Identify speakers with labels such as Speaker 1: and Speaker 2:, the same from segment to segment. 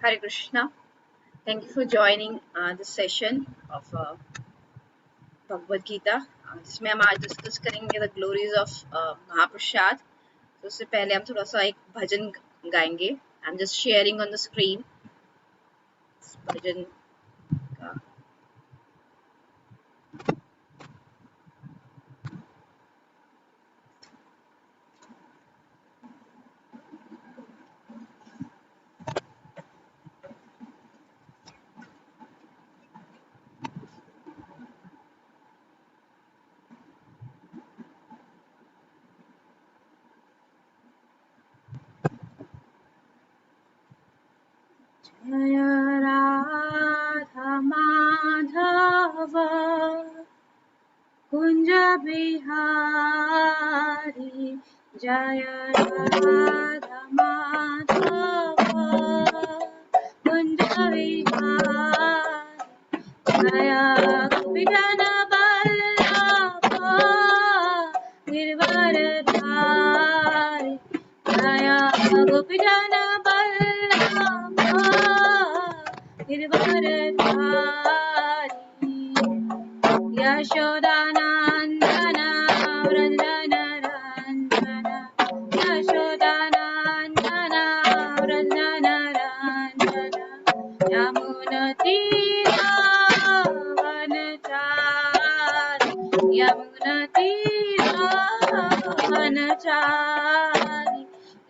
Speaker 1: Hare Krishna. Thank you for joining this session of Bhagavad Gita. जिसमें हम आज discuss करेंगे द ग्लोरीज ऑफ महाप्रसाद. तो उससे पहले हम थोड़ा सा एक भजन गाएंगे. I am just sharing on the screen भजन का. जय राधा माधव बिहारी जय राधा माधव कुंज विहारी जय गोपीजन वल्लभ गिरवरधारी जय गोपीजन वल्लभ गिरवरधारी यशोदानंदन व्रजनरंजन यशोदानंदन व्रजनरंजन यमुनतीरावनचारि यमुनतीरावनचारि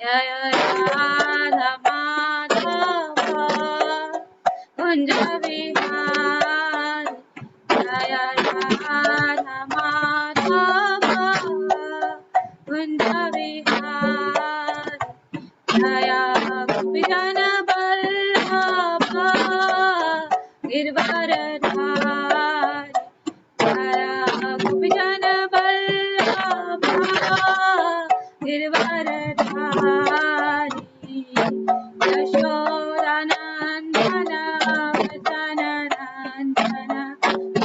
Speaker 1: जय राधा माधव कुंज विहारी जय राधा माधव कुंज विहारी जय गोपीजन वल्लभ गिरवरधारी जय गोपीजन वल्लभ गिरवरधारी यशोदानंदन व्रजनरंजन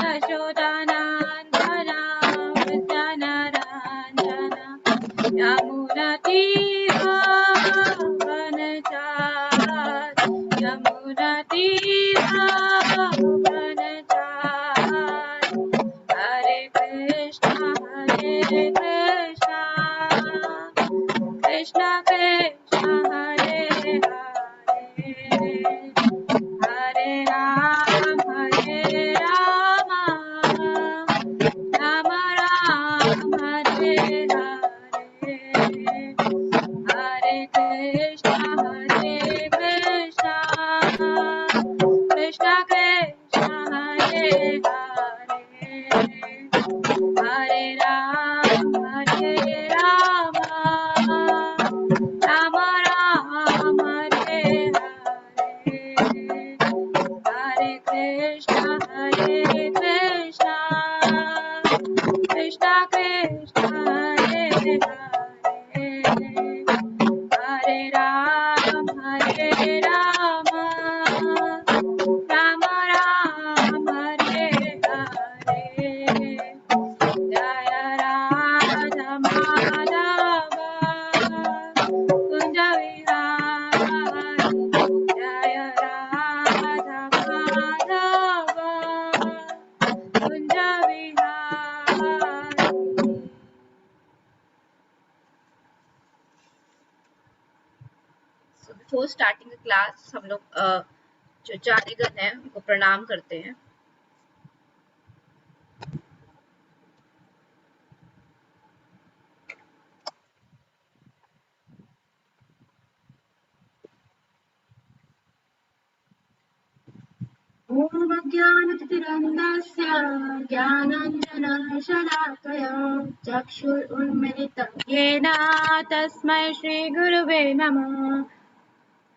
Speaker 1: यशोदानंदन व्रजनरंजन यमुनतीरावनचारि यमुनतीरावनचारि हरे कृष्ण कृष्ण कृष्ण हरे हरे हरे राम राम राम हरे हरे हरे कृष्ण कृष्ण कृष्ण हरे हरे हरे राम राम राम हरे हरे हरे कृष्ण कृष्ण कृष्ण हरे हरे हरे राम राम राम हरे हरे जय राधा माधव कुंज विहारी जय राधा माधव कुंज Vihari. So before starting the class हम लोग जो जानेगन है उनको प्रणाम करते हैं। ॐ अज्ञानतिमिरन्धस्य ज्ञानाञ्जनशलाकया चक्षुरुन्मिलितं येन तस्मै श्रीगुरुवे नमः।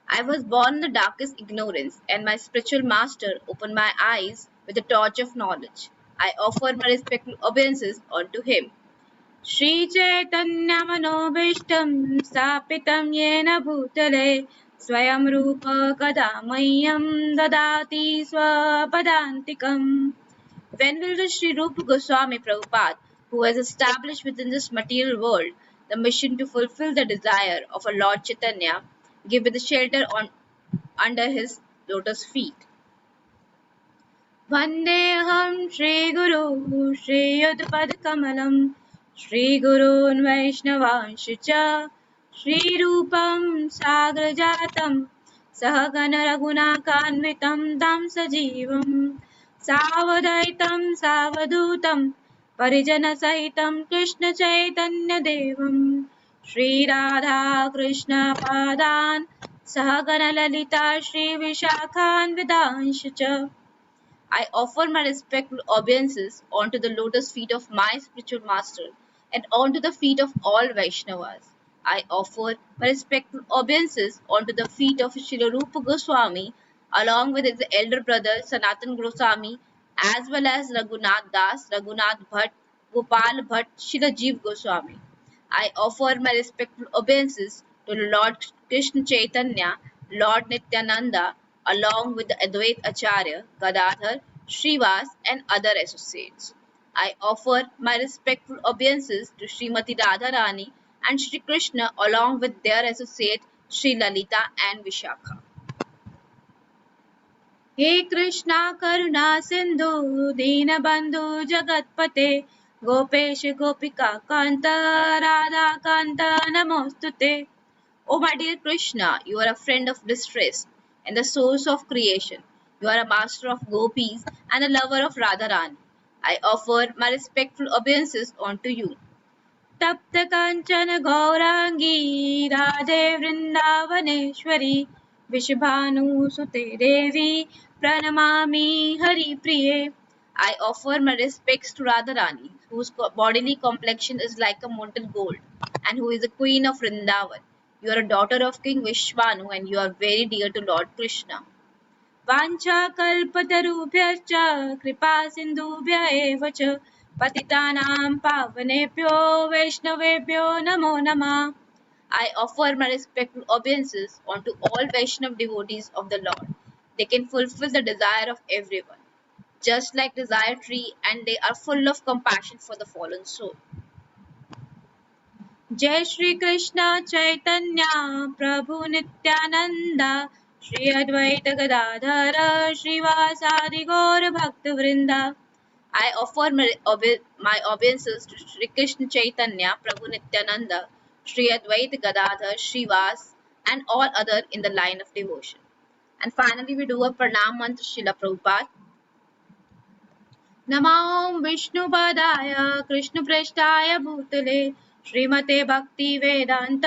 Speaker 1: I was born in the darkest ignorance, and my spiritual master opened my eyes with the torch of knowledge. I offer my respectful obeisances unto him. Shri Chaitanya Manobishtam Stapitam Yena Bhutale Swayam Rupa Kadamayam Dadati Swapadantikam. When will the Sri Rupa Goswami Prabhupada, who has established within this material world the mission to fulfill the desire of our Lord Chaitanya, give me the shelter under his lotus feet? Vandeham Shri Guru Shri Yudpad Kamalam Shri Gurun Vaishnavansh cha Shri Rupam Sagrajatam Sahagana Raghunakanvitam Tam Sajivam Savadaitam Savadutam Parijana Sahitam Krishna Chaitanya Devam Shri Radha Krishna Padan Sahagana Lalita Shri Vishakhan Vidansh cha. I offer my respectful obeisances onto the lotus feet of my spiritual master and onto the feet of all Vaishnavas. I offer my respectful obeisances onto the feet of Srila Rupa Goswami along with his elder brother Sanatan Goswami as well as Raghunath Das, Raghunath Bhatt, Gopal Bhatt Srila Jeev Goswami. I offer my respectful obeisances to Lord Krishna Chaitanya, Lord Nityananda, along with the Advait Acharya, Gadadhar, Srivas, and other associates. I offer my respectful obeisances to Srimati Radharani and Shri Krishna along with their associate Sri Lalita and Vishakha. हे कृष्णा करुणा सिंधु दीनबंधु जगतपते गोपेश गोपिका कांत राधा कांत नमोस्तुते. O my dear Krishna, you are a friend of distress and the source of creation. You are a master of gopis and a lover of Radharani. I offer my respectful obeisances unto you. तप्त कांचन गौरांगी राधे वृंदावनेश्वरी विषभानुसुते देवी प्रणमामि हरिप्रिये. I offer my respects to Radharani, whose bodily complexion is like a molten gold, and who is the queen of Vrindavan. You are a daughter of King Vishvanu, and you are very dear to Lord Krishna. वाञ्छाकल्पतरुभ्यश्च कृपा सिन्धुभ्य एव च पतितानां पावनेभ्यो वैष्णवेभ्यो नमो नमः. I offer my respectful obeisances unto all Vaishnav devotees of the Lord. They can fulfill the desire of everyone, just like desire tree, and they are full of compassion for the fallen soul. जय श्री कृष्ण चैतन्य प्रभु नित्यानंद श्री अद्वैत गदाधर श्रीवासादि गौर भक्त वृंदा. I offer my obeisances to Shri Krishna Chaitanya, Prabhu Nityananda, Shri Advaita Gadadhar, Srivas, and all other in the line of devotion. And finally, we do a pranam mantra Srila Prabhupada. नमो विष्णुपदाय कृष्णप्रेष्ठाय भूतले श्रीमते भक्ति वेदांत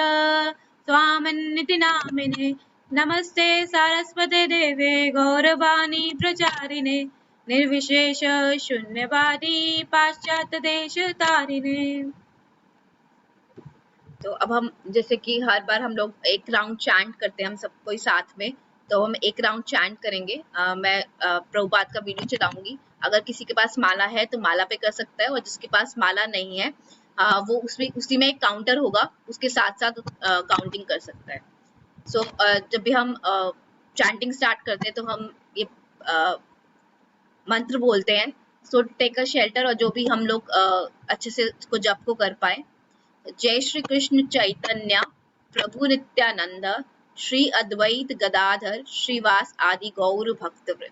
Speaker 1: स्वामिनिति नामिने नमस्ते सारस्वते देवे गौरवाणी प्रचारिणे निर्विशेष शून्यवादी पाश्चात्य देश तारिणे. तो अब हम जैसे कि हर बार हम लोग एक राउंड चैंट करते हैं, हम सब कोई साथ में, तो हम एक राउंड चैंट करेंगे. मैं प्रभुपाद का वीडियो चलाऊंगी. अगर किसी के पास माला है तो माला पे कर सकता है, और जिसके पास माला नहीं है वो उसी में एक काउंटर होगा, उसके साथ साथ काउंटिंग कर सकता है. सो जब भी हम चैंटिंग स्टार्ट करते हैं तो हम ये मंत्र बोलते हैं. सो टेक अ शेल्टर, और जो भी हम लोग अच्छे से इसको जप को कर पाए. जय श्री कृष्ण चैतन्य प्रभु नित्यानंद श्री अद्वैत गदाधर श्रीवास आदि गौर भक्त वृंद.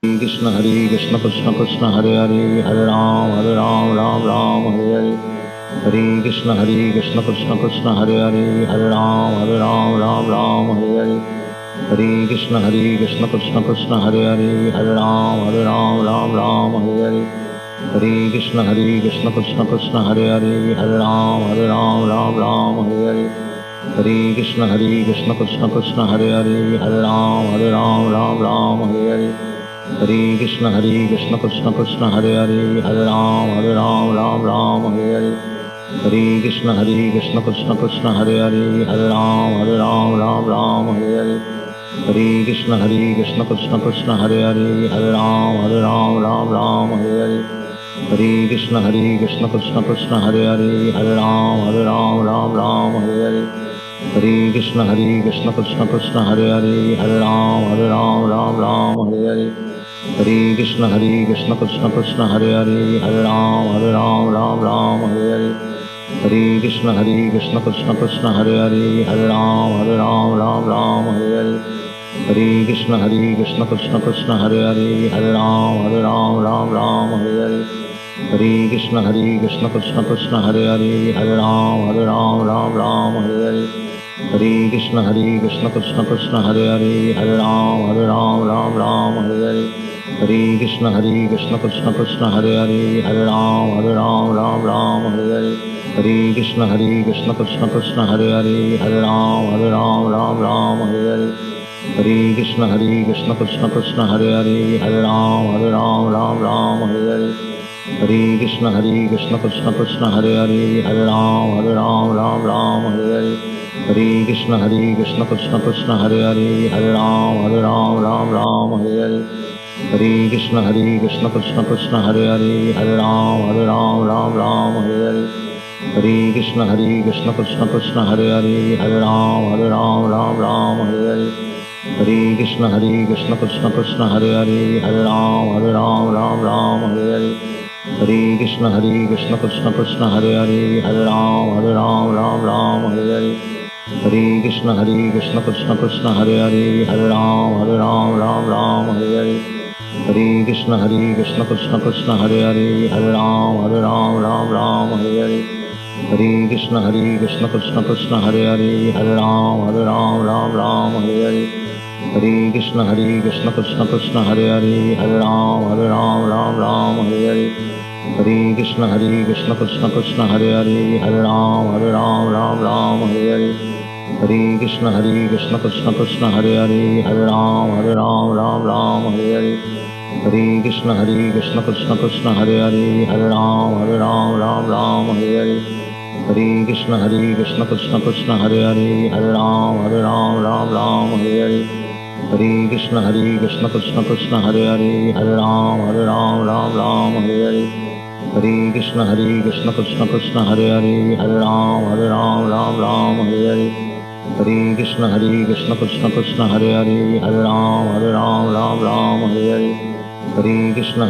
Speaker 2: कृष्ण कृष्ण कृष्ण हरे हरे हरे राम राम राम हरे हरे. हरे कृष्ण कृष्ण कृष्ण हरे हरे हरे राम राम हरे हरे. हरे कृष्ण कृष्ण कृष्ण हरे हरे हरे राम हरे हरे. हरे कृष्ण कृष्ण कृष्ण हरे हरे हरे राम हरे हरे. हरे कृष्ण कृष्ण कृष्ण हरे हरे हरे राम हरे हरे. हरे कृष्ण कृष्ण कृष्ण हरे हरे हरे राम हरे हरे. हरे कृष्ण कृष्ण कृष्ण हरे हरे हरे राम हरे हरे. हरे कृष्ण कृष्ण कृष्ण हरे हरे हरे राम हरे हरे. हरे कृष्ण कृष्ण कृष्ण हरे हरे हरे राम हरे हरे. हरे कृष्ण कृष्ण कृष्ण हरे हरे हरे राम हरे हरे. हरे कृष्ण कृष्ण कृष्ण हरे हरे हरे राम हरे हरे. हरे कृष्ण कृष्ण कृष्ण हरे हरे, हरे राम राम राम हरे हरे, हरे कृष्ण कृष्ण कृष्ण हरे हरे, हरे राम राम हरे हरे, हरे कृष्ण कृष्ण कृष्ण हरे हरे, हरे राम राम हरे हरे, हरे कृष्ण कृष्ण कृष्ण हरे हरे, हरे राम राम हरे हरे, हरे कृष्ण कृष्ण कृष्ण हरे हरे, हरे राम राम हरे हरे, हरे कृष्ण कृष्ण कृष्ण हरे हरे, हरे राम राम हरे हरे, हरे कृष्ण कृष्ण कृष्ण हरे हरे, हरे राम हरे हरे, हरे कृष्ण कृष्ण कृष्ण हरे हरे, हरे राम हरे हरे, हरे कृष्ण कृष्ण कृष्ण हरे हरे, हरे राम हरे हरे, हरे कृष्ण कृष्ण कृष्ण हरे हरे, हरे राम हरे हरे, हरे कृष्ण कृष्ण कृष्ण हरे हरे, हरे राम हरे हरे, हरे कृष्ण कृष्ण कृष्ण हरे हरे, हरे राम हरे हरे, हरे कृष्ण कृष्ण कृष्ण हरे हरे, हरे राम हरे हरे, हरे कृष्ण कृष्ण कृष्ण हरे हरे, हरे राम हरे हरे, हरे कृष्ण कृष्ण कृष्ण हरे हरे, हरे राम हरे हरे, हरे कृष्ण कृष्ण कृष्ण हरे हरे, हरे राम हरे हरे, हरे कृष्ण कृष्ण कृष्ण हरे हरे, हरे राम हरे हरे, हरे कृष्ण कृष्ण कृष्ण हरे हरे, हरे राम हरे हरे, हरे कृष्ण कृष्ण कृष्ण हरे हरे, हरे राम हरे हरे, हरे कृष्ण कृष्ण कृष्ण हरे हरे, हरे राम हरे हरे, हरे कृष्ण कृष्ण कृष्ण हरे हरे, हरे राम हरे हरे, हरे कृष्ण कृष्ण कृष्ण हरे हरे, हरे राम हरे हरे, हरे कृष्ण कृष्ण कृष्ण हरे हरे, हरे राम हरे हरे, हरे कृष्ण कृष्ण कृष्ण हरे हरे, हरे राम हरे हरे, हरे कृष्ण कृष्ण कृष्ण हरे हरे, हरे राम हरे हरे, हरे कृष्ण कृष्ण कृष्ण हरे हरे, हरे राम हरे हरे, हरे कृष्ण कृष्ण कृष्ण हरे हरे, हरे राम हरे हरे, हरे कृष्ण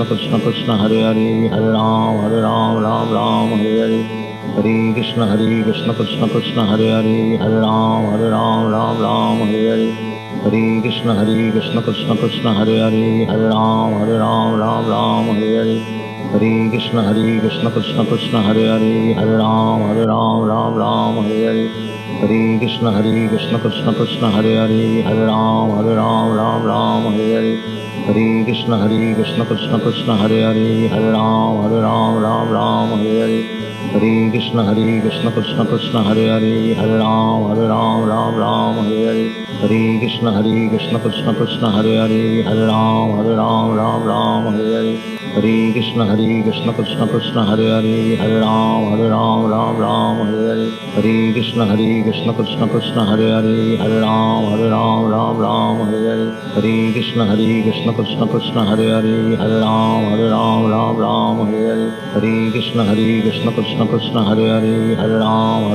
Speaker 2: कृष्ण कृष्ण हरे हरे, हरे राम हरे हरे, हरे कृष्ण कृष्ण कृष्ण हरे हरे, हरे राम हरे हरे, हरे कृष्ण कृष्ण कृष्ण हरे हरे, हरे राम हरे हरे, हरे कृष्ण कृष्ण कृष्ण हरे हरे, हरे राम हरे हरे, हरे कृष्ण कृष्ण कृष्ण हरे हरे, हरे राम हरे हरे, हरे कृष्ण कृष्ण कृष्ण हरे हरे, हरे राम हरे हरे, हरे कृष्ण कृष्ण कृष्ण हरे हरे, हरे राम हरे हरे, हरे कृष्ण कृष्ण कृष्ण हरे हरे, हरे राम हरे हरे, हरे कृष्ण कृष्ण कृष्ण हरे हरे, हरे राम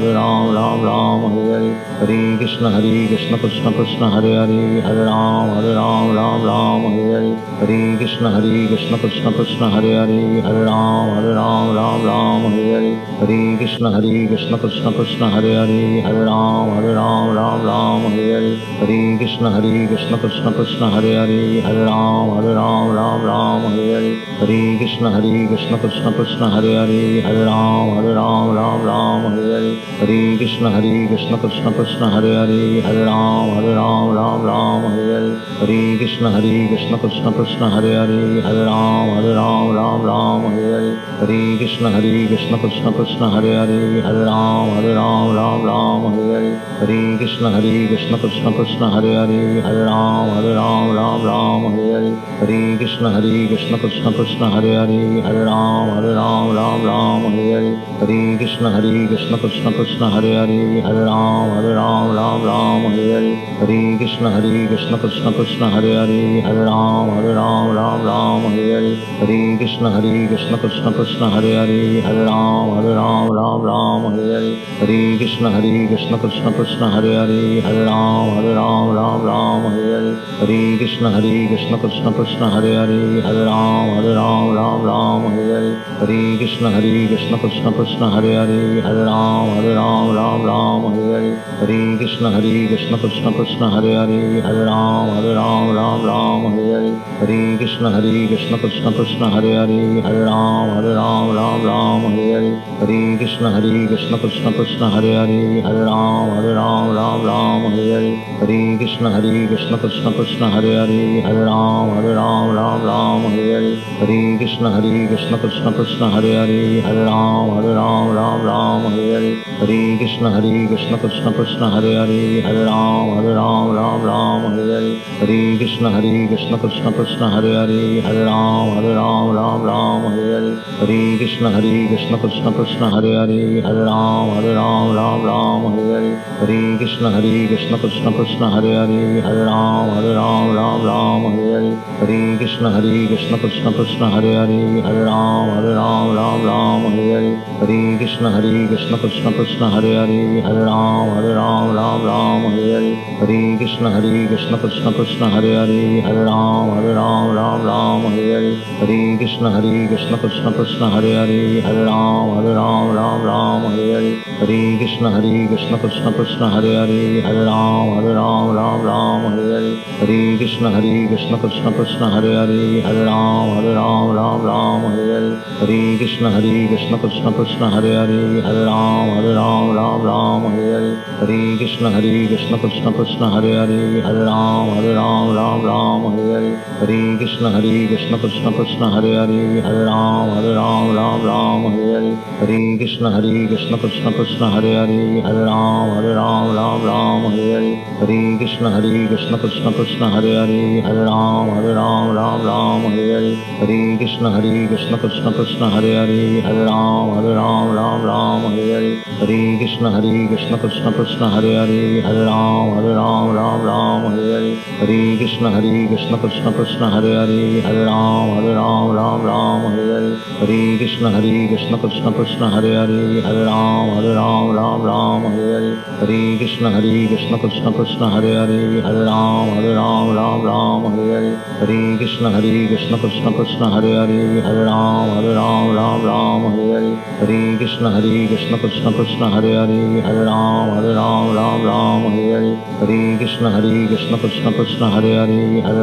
Speaker 2: हरे हरे, हरे कृष्ण कृष्ण कृष्ण हरे हरे, हरे राम हरे हरे, हरे कृष्ण कृष्ण कृष्ण हरे हरे, हरे राम हरे हरे, हरे कृष्ण कृष्ण कृष्ण हरे हरे, हरे राम हरे हरे, हरे कृष्ण कृष्ण कृष्ण हरे हरे, हरे राम हरे हरे, हरे कृष्ण कृष्ण कृष्ण हरे हरे, हरे राम हरे हरे, हरे कृष्ण कृष्ण कृष्ण हरे हरे, हरे राम हरे हरे, हरे कृष्ण कृष्ण कृष्ण हरे हरे, हरे राम हरे हरे, हरे कृष्ण कृष्ण कृष्ण हरे हरे, हरे राम हरे हरे, हरे कृष्ण कृष्ण कृष्ण हरे हरे, हरे राम हरे हरे, हरे कृष्ण कृष्ण कृष्ण हरे हरे, हरे राम हरे हरे, हरे कृष्ण कृष्ण कृष्ण हरे हरे, हरे राम हरे हरे, हरे Krishna Krishna Krishna Krishna Hare Hare Hare Ram Ram Ram Hare Hare Hare Krishna Krishna Krishna Hare Hare Hare Ram Ram Hare Hare Hare Krishna Krishna Krishna Hare Hare Hare Ram Ram Hare Hare Hare Krishna Krishna Krishna Hare Hare Hare Ram Hare Hare Hare Krishna Krishna Krishna Hare Hare Hare Ram Hare Hare Hare Krishna Krishna Krishna Hare Hare Hare Ram Hare Hare Hare Krishna Krishna Krishna Hare Hare Hare Ram Hare Hare Hare Krishna Krishna Krishna Hare Hare Hare Ram Hare Hare Hare Krishna Krishna Krishna Hare Hare Hare Ram Hare Hare Hare Krishna Krishna Krishna Hare Hare Hare Ram Hare Hare Hare Krishna Krishna Krishna Hare Hare Hare Ram Hare Hare Hare Krishna Krishna Krishna Hare Hare Hare Ram Hare Hare Hare Krishna Krishna Krishna Hare Hare Hare Ram Hare Hare Hare Krishna Krishna Krishna Hare Hare Hare Ram Hare Hare Hare Krishna Krishna Krishna Hare Hare Hare Ram Hare Hare Hare Krishna Krishna Krishna Hare Hare Hare Ram Hare Hare Hare Krishna Krishna Krishna Hare Hare Hare Ram Hare Hare Hare Krishna Krishna Krishna Hare Hare Hare Ram Hare Hare Hare Krishna Krishna Krishna Hare Hare Hare Ram Hare Hare Hare Krishna Krishna Krishna Hare Hare Hare Ram Hare Hare Hare Krishna Krishna Krishna Hare Hare Hare Ram Hare Hare Hare Krishna Krishna Krishna Hare Hare Hare Ram Hare Hare Hare Krishna Krishna Krishna Hare Hare Hare Ram Hare Hare Hare Krishna Krishna Krishna Hare Hare Hare Ram Hare Hare Hare Krishna Krishna Krishna Hare Hare Hare Ram Hare Hare Hare Krishna Krishna Krishna Hare Hare Hare Ram Hare Hare Hare Krishna Krishna Krishna Hare Hare Hare Ram Hare Hare Hare Krishna Krishna Krishna Hare Hare Hare Ram Hare Hare Hare Krishna Krishna Krishna Hare Hare Hare Ram Hare Hare Hare Krishna Krishna Krishna Hare Hare Hare Ram Hare Hare Hare Krishna Krishna Krishna Hare Hare Hare Ram Hare Hare Hare Krishna Krishna Krishna Hare Hare Hare Ram Hare Hare Hare Krishna Krishna Krishna Hare Hare Hare Ram Hare Hare Hare Krishna Krishna Krishna Hare Hare Hare Ram Hare Hare Hare Krishna Krishna Krishna Hare Hare Hare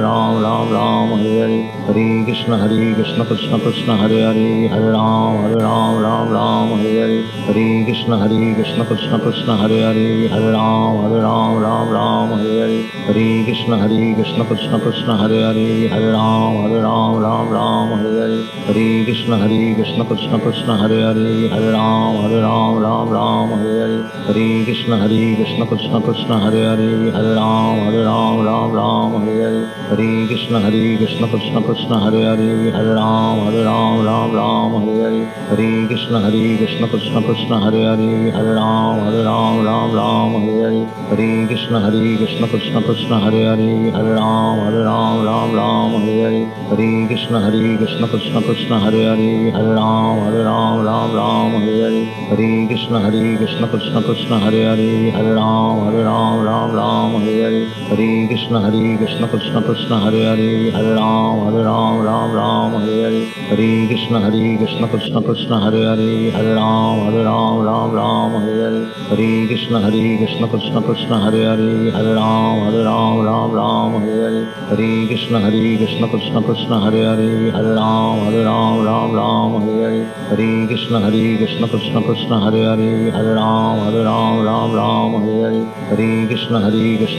Speaker 2: Ram Hare Hare Hare Krishna Krishna Krishna Hare Hare Hare Ram Hare Hare Hare Krishna Krishna Krishna Hare Hare Hare Ram Hare Hare Hare Krishna Krishna Krishna Hare Hare Hare Ram Hare Hare Hare Krishna Krishna Krishna Hare Hare Hare Ram Hare Hare Hare Krishna Krishna Krishna Hare Hare Hare Ram Hare Hare Hare Krishna Krishna Krishna Hare Hare Hare Ram Hare Hare Hare Krishna Krishna Krishna Hare Hare Hare Ram Hare Hare Hare Krishna Krishna Krishna Hare Hare Hare Ram Hare Hare Hare Krishna Krishna Krishna Hare Hare Hare Ram Hare Hare Hare Krishna Krishna Krishna Hare Hare Hare Ram Hare Hare Hare Krishna Krishna Krishna Hare Hare Hare Ram Hare Hare Hare Krishna Krishna Krishna Hare Hare Hare Ram Hare Hare Hare Krishna Krishna Krishna Hare Hare Hare Ram Hare Hare Hare Krishna Krishna Krishna Hare Hare Hare Ram Hare Hare Hare Krishna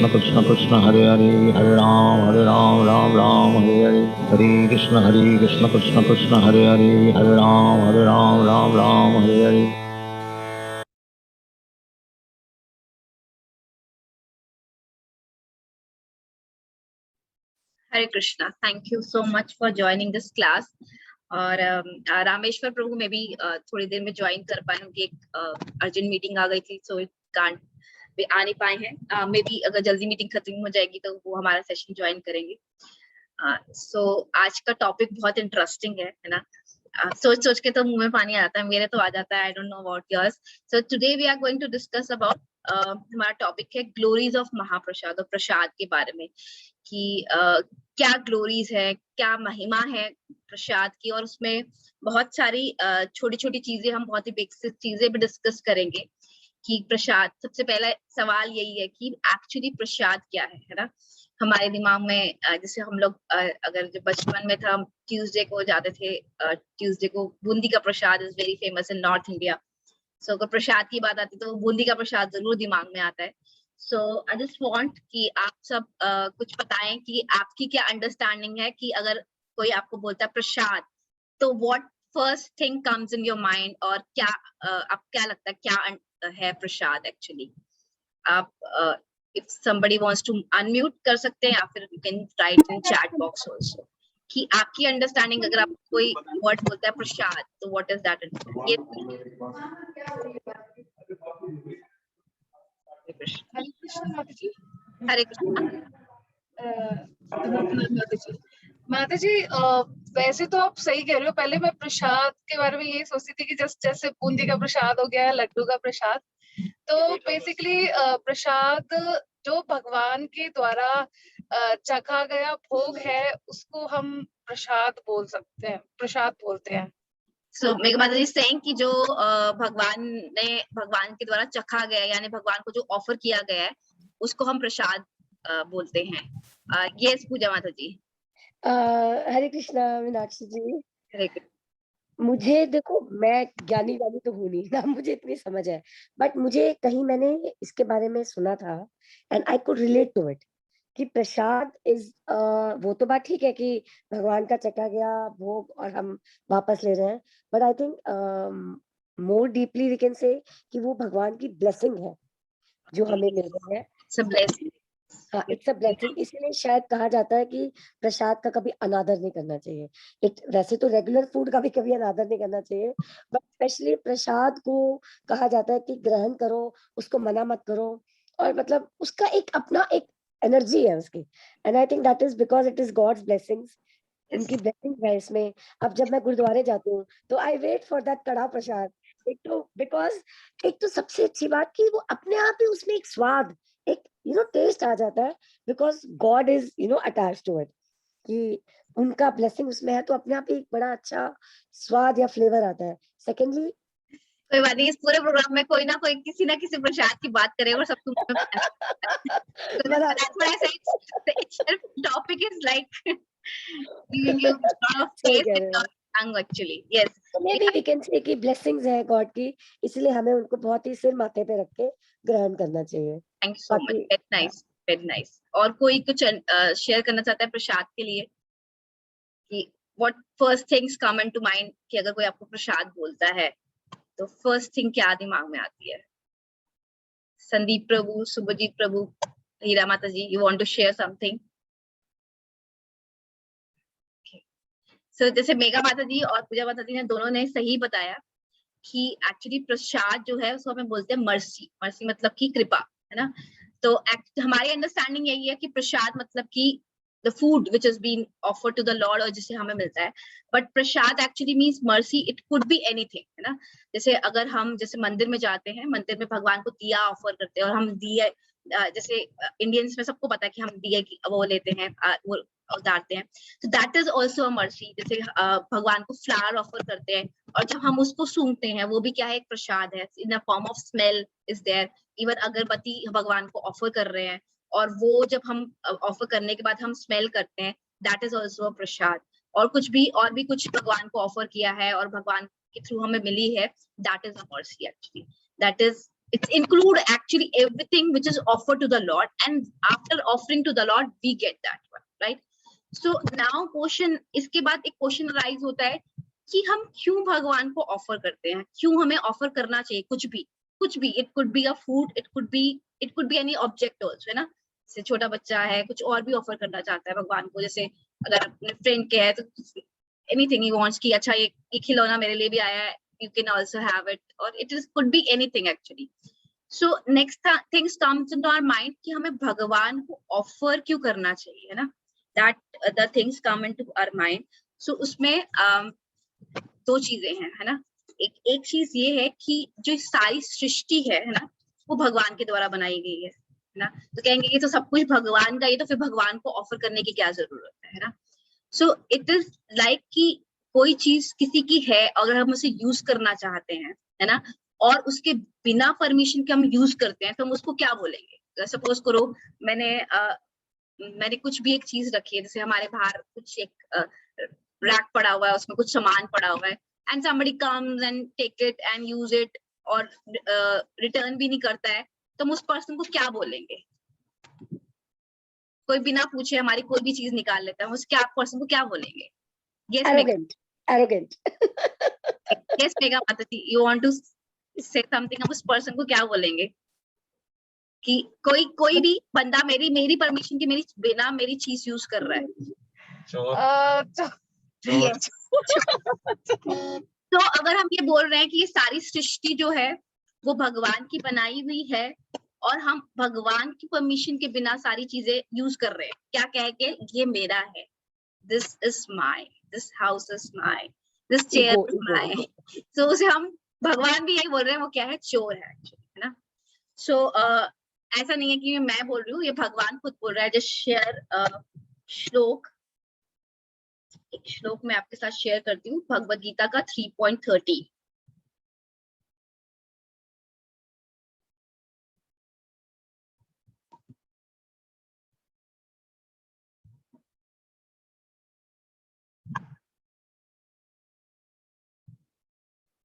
Speaker 2: Krishna Krishna Hare Hare Hare Ram Hare Hare Hare Krishna Krishna Krishna Hare Hare Hare Ram Hare Hare.
Speaker 1: Hare Krishna. Thank you so much for joining this class. और रामेश्वर प्रभु में भी थोड़ी देर में join कर पाए, उनकी एक urgent meeting आ गई थी, सो कांट वे आ नहीं पाए हैं। मे बी अगर जल्दी मीटिंग खत्म हो जाएगी तो वो हमारा सेशन ज्वाइन करेंगे। सो आज का टॉपिक बहुत इंटरेस्टिंग है ना। सोच सोच के तो मुंह में पानी आता है, मेरे तो आ जाता है। I don't know about yours. So today we are going to discuss about, हमारा टॉपिक है ग्लोरीज ऑफ महाप्रसाद, और प्रसाद के बारे में कि क्या ग्लोरीज है, क्या महिमा है प्रसाद की, और उसमें बहुत सारी छोटी छोटी चीजें, हम बहुत ही बेसिक चीजें भी डिस्कस करेंगे कि प्रसाद। सबसे पहला सवाल यही है कि एक्चुअली प्रसाद क्या है ना। हमारे दिमाग में जैसे हम लोग अगर जो बचपन में था, हम ट्यूसडे को जाते थे, ट्यूसडे को बूंदी का prasad is very famous in North India. So अगर प्रसाद की बात आती है तो बूंदी का प्रसाद जरूर दिमाग में आता है। सो आई जस्ट वांट कि आप सब कुछ बताएं कि आपकी क्या अंडरस्टैंडिंग है कि अगर कोई आपको बोलता है प्रसाद, तो what first thing comes in your mind, और क्या आप क्या लगता है क्या है प्रसाद एक्चुअली। आप if somebody wants to unmute कर सकते हैं, या फिर you can write in chat box also कि आपकी अंडरस्टैंडिंग, अगर आप कोई वर्ड बोलता है प्रसाद, तो व्हाट इज दैट अंडरस्टैंडिंग। हरे कृष्ण माता जी। हरे कृष्ण
Speaker 3: माता जी। माता जी, वैसे तो आप सही कह रहे हो। पहले मैं प्रसाद के बारे में ये सोचती थी कि जैसे बूंदी का प्रसाद हो गया, लड्डू का प्रसाद, तो बेसिकली प्रसाद जो भगवान के द्वारा चखा गया भोग है, उसको हम प्रसाद बोल सकते हैं, प्रसाद बोलते हैं।
Speaker 1: सो मेघा माता जी सेइंग कि जो भगवान के द्वारा चखा गया, यानी भगवान को जो ऑफर किया गया है, उसको हम प्रसाद बोलते हैं। यस पूजा माता जी।
Speaker 4: हरे कृष्णा मीनाक्षी जी।
Speaker 1: हरे कृष्ण।
Speaker 4: मुझे देखो, मैं ज्ञानी वाली तो हूँ नहीं ना, मुझे इतनी समझ है, बट मुझे कहीं मैंने इसके बारे में सुना था and I could relate to it कि प्रसाद इज वो तो बात ठीक है कि भगवान का चखा गया भोग और हम वापस ले रहे हैं, but I think more deeply we can say कि वो भगवान की ब्लेसिंग है जो हमें मिल रही है।
Speaker 1: It's a blessing.
Speaker 4: हाँ, इट्स अ ब्लेसिंग। इसलिए शायद कहा जाता है कि प्रसाद का कभी अनादर नहीं करना चाहिए। वैसे तो रेगुलर फूड का भी कभी अनादर नहीं करना चाहिए, बट स्पेशली प्रसाद को कहा जाता है कि ग्रहण करो, उसको मना मत करो, और मतलब उसका एक अपना एक एनर्जी है उसकी। And I think that is because it is God's blessings, उनकी ब्लेसिंग है इसमें। अब जब मैं गुरुद्वारे जाती हूँ तो आई वेट फॉर दैट कड़ा प्रसाद। एक तो बिकॉज एक तो सबसे अच्छी बात कि वो अपने आप ही उसमें एक स्वाद, एक टेस्ट आ जाता है, because God is attached to it, कि उनका ब्लेसिंग उसमें है, तो अपने आप ही एक बड़ा अच्छा स्वाद या फ्लेवर आता है। सेकेंडली,
Speaker 1: कोई बात नहीं, इस पूरे प्रोग्राम में कोई ना कोई किसी ना किसी प्रसाद की बात करे और सबको topic is like giving you a lot of taste in your tongue actually. Yes.
Speaker 4: तो may be we can say कि ब्लेसिंग्स है गॉड की, इसलिए हमें उनको बहुत ही सिर माथे पे रख के ग्रहण करना चाहिए।
Speaker 1: Thank you so much. Very nice, very nice. और कोई कुछ शेयर करना चाहता है प्रसाद के लिए कि what first things come into mind, कि अगर कोई आपको प्रसाद बोलता है तो फर्स्ट थिंग क्या दिमाग में आती है। संदीप प्रभु, Subhajit Prabhu, Heera Mata ji, you want to share something. So जैसे मेघा माता जी और पूजा माता जी ने दोनों ने सही बताया कि एक्चुअली प्रसाद जो है उसको हमें बोलते हैं मर्सी। मर्सी मतलब की कृपा, है ना। तो हमारी अंडरस्टैंडिंग यही है कि प्रसाद मतलब कि the food which is been offered to the lord, और जिसे हमें मिलता है। But prasad actually means mercy. It could be anything, है ना। जैसे अगर हम जैसे मंदिर में जाते हैं, मंदिर में भगवान को दिया ऑफर करते हैं, और हम दिए जैसे इंडियंस में सबको पता है कि हम दिए की वो लेते हैं, वो उतारते हैं, तो that is also a mercy. जैसे भगवान को फ्लावर ऑफर करते हैं, और जब हम उसको सूंघते हैं, वो भी क्या है, एक प्रसाद है, in a form of smell is there. Even अगरबत्ती भगवान को ऑफर कर रहे हैं, और वो जब हम ऑफर करने के बाद हम स्मेल करते हैं, दैट इज ऑल्सो अ प्रसाद। और भी कुछ भगवान को ऑफर किया है और भगवान के थ्रू हमें मिली है, that is a mercy actually. That is it's include actually everything which is offered to the Lord, and after offering to the Lord we get that one, right? So now question, इसके बाद एक question rise होता है कि हम क्यों भगवान को ऑफर करते हैं, क्यों हमें ऑफर करना चाहिए कुछ भी। It could be a food, it could be any object also, है ना। जैसे छोटा बच्चा है, कुछ और भी ऑफर करना चाहता है भगवान को, जैसे अगर अपने फ्रेंड के है तो anything he wants कि अच्छा ये खिलौना मेरे लिए भी आया है, you can also have it, or it is could be anything actually. So next things comes into our mind कि हमें भगवान को ऑफर क्यों करना चाहिए, है ना, that the things come into our mind. So उसमें दो चीजें हैं, है ना. एक चीज ये है कि जो सारी सृष्टि है ना, वो भगवान के द्वारा बनाई गई है ना. तो कहेंगे ये तो सब कुछ भगवान का, ये तो फिर भगवान को ऑफर करने की क्या जरूरत है ना. सो इट इज लाइक कि कोई चीज किसी की है, अगर हम उसे यूज करना चाहते हैं, है ना, और उसके बिना परमिशन के हम यूज करते हैं, तो हम उसको क्या बोलेंगे. तो सपोज करो मैंने कुछ भी एक चीज रखी है, जैसे हमारे बाहर कुछ एक रैक पड़ा हुआ है, उसमें कुछ सामान पड़ा हुआ है, and somebody comes and take it and use it, और रिटर्न भी नहीं करता है, तो हम उस पर्सन को क्या बोलेंगे. कोई बिना पूछे हमारी कोई भी चीज निकाल लेता है, उसके आप पर्सन को क्या बोलेंगे.
Speaker 4: Arrogant.
Speaker 1: Yes, मेगा माता जी, you want to say something, हम उस पर्सन को क्या बोलेंगे कि कोई भी बंदा मेरी परमिशन के बिना मेरी चीज यूज कर रहा है. Yes. तो अगर हम ये बोल रहे हैं कि ये सारी सृष्टि जो है वो भगवान की बनाई हुई है, और हम भगवान की परमिशन के बिना सारी चीजें यूज कर रहे हैं, क्या कह के ये मेरा है, this is my, this house is my, this chair is my. So उसे हम भगवान भी यही बोल रहे हैं, वो क्या है, चोर है ना. सो ऐसा नहीं है कि मैं बोल रही हूँ, ये भगवान खुद बोल रहा है. जस्ट शेयर एक श्लोक मैं आपके साथ शेयर करती हूँ, भगवद गीता का 3.30.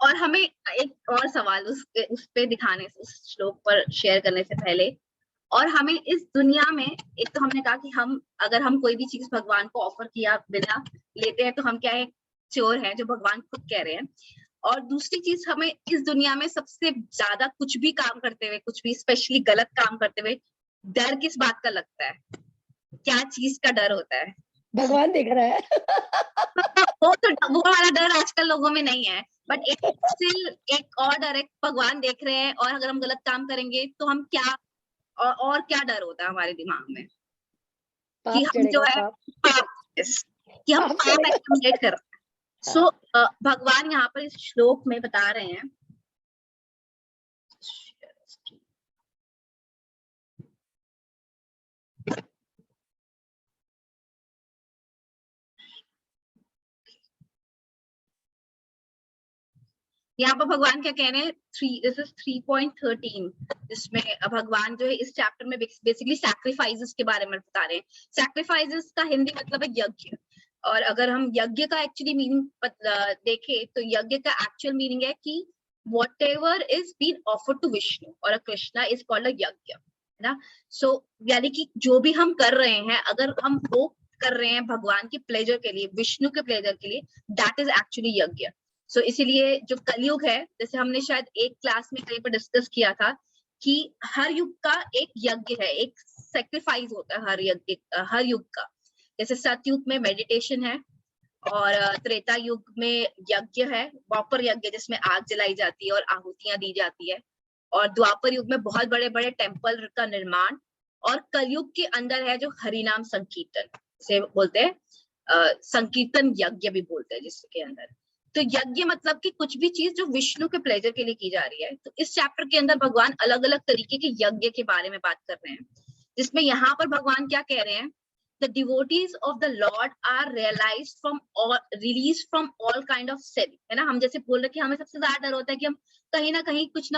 Speaker 1: और हमें एक और सवाल उस पे दिखाने से, उस श्लोक पर शेयर करने से पहले, और हमें इस दुनिया में, एक तो हमने कहा कि अगर हम कोई भी चीज भगवान को ऑफर किया बिना लेते हैं, तो हम क्या है, चोर हैं, जो भगवान खुद कह रहे हैं. और दूसरी चीज, हमें इस दुनिया में सबसे ज्यादा कुछ भी काम करते हुए, कुछ भी स्पेशली गलत काम करते हुए, डर किस बात का लगता है, क्या चीज का डर होता है.
Speaker 4: भगवान देख रहा है.
Speaker 1: वो वाला डर आजकल लोगों में नहीं है, बट एक और डर है, भगवान देख रहे हैं, और अगर हम गलत काम करेंगे तो हम क्या, और क्या डर होता है हमारे दिमाग में, कि हम जो है पाप, कि हम पाप एक्यूमुलेट कर रहे हैं. सो भगवान यहाँ पर इस श्लोक में बता रहे हैं, यहाँ पर भगवान क्या कह रहे हैं, दिस इज 3.13, जिसमें भगवान जो है इस चैप्टर में बेसिकली सैक्रिफाइसेस के बारे में बता रहे हैं. सैक्रिफाइसेस का हिंदी मतलब है यज्ञ, और अगर हम यज्ञ का एक्चुअली मीनिंग देखें, तो यज्ञ का एक्चुअल मीनिंग है कि whatever is being offered to Vishnu or Krishna is called a यज्ञ, है ना. सो यानी कि जो भी हम कर रहे हैं, अगर हम वो कर रहे हैं भगवान के प्लेजर के लिए, विष्णु के प्लेजर के लिए, दैट इज एक्चुअली यज्ञ. सो इसीलिए जो कलयुग है, जैसे हमने शायद एक क्लास में कहीं पर डिस्कस किया था कि हर युग का एक यज्ञ है, एक सेक्रीफाइस होता है हर युग का. जैसे सतयुग में मेडिटेशन है, और त्रेता युग में यज्ञ है, द्वापर यज्ञ, जिसमें आग जलाई जाती है और आहुतियां दी जाती है, और द्वापर युग में बहुत बड़े बड़े टेम्पल का निर्माण, और कलयुग के अंदर है जो हरिनाम संकीर्तन से बोलते हैं, संकीर्तन यज्ञ भी बोलते हैं जिसके अंदर. तो यज्ञ मतलब कि कुछ भी चीज जो विष्णु के प्लेजर के लिए की जा रही है. तो इस चैप्टर के अंदर भगवान अलग अलग तरीके के यज्ञ के बारे में बात कर रहे हैं, जिसमें यहाँ पर भगवान क्या कह रहे हैं, the devotees of the Lord are released from all kind of sin, है ना. हम जैसे बोल रहे कि हमें सबसे ज्यादा डर होता है कि हम कहीं ना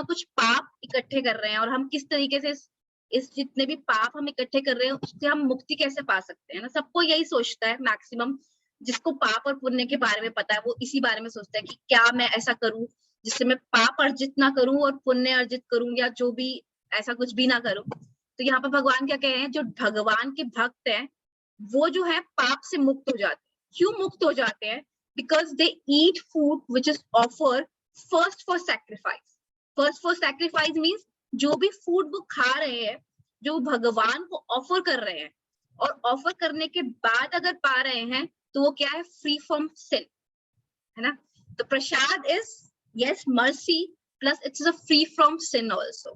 Speaker 1: कुछ पाप इकट्ठे कर रहे हैं, और हम किस तरीके से इस जितने भी पाप हम इकट्ठे कर रहे हैं उससे हम मुक्ति कैसे पा सकते हैं ना. सबको यही सोचता है, मैक्सिमम जिसको पाप और पुण्य के बारे में पता है वो इसी बारे में सोचता है कि क्या मैं ऐसा करूं जिससे मैं पाप अर्जित ना करूं और पुण्य अर्जित करूं, या जो भी ऐसा कुछ भी ना करूं. तो यहाँ पर भगवान क्या कह रहे हैं, जो भगवान के भक्त हैं वो जो है पाप से मुक्त हो जाते हैं. क्यों मुक्त हो जाते हैं? Because they eat food which is offer first for sacrifice. First for sacrifice means जो भी फूड वो खा रहे हैं, जो भगवान को ऑफर कर रहे हैं, और ऑफर करने के बाद अगर पा रहे हैं, तो वो क्या है, फ्री फ्रॉम सिन, है ना? तो प्रसाद is yes mercy plus it's a free from sin also.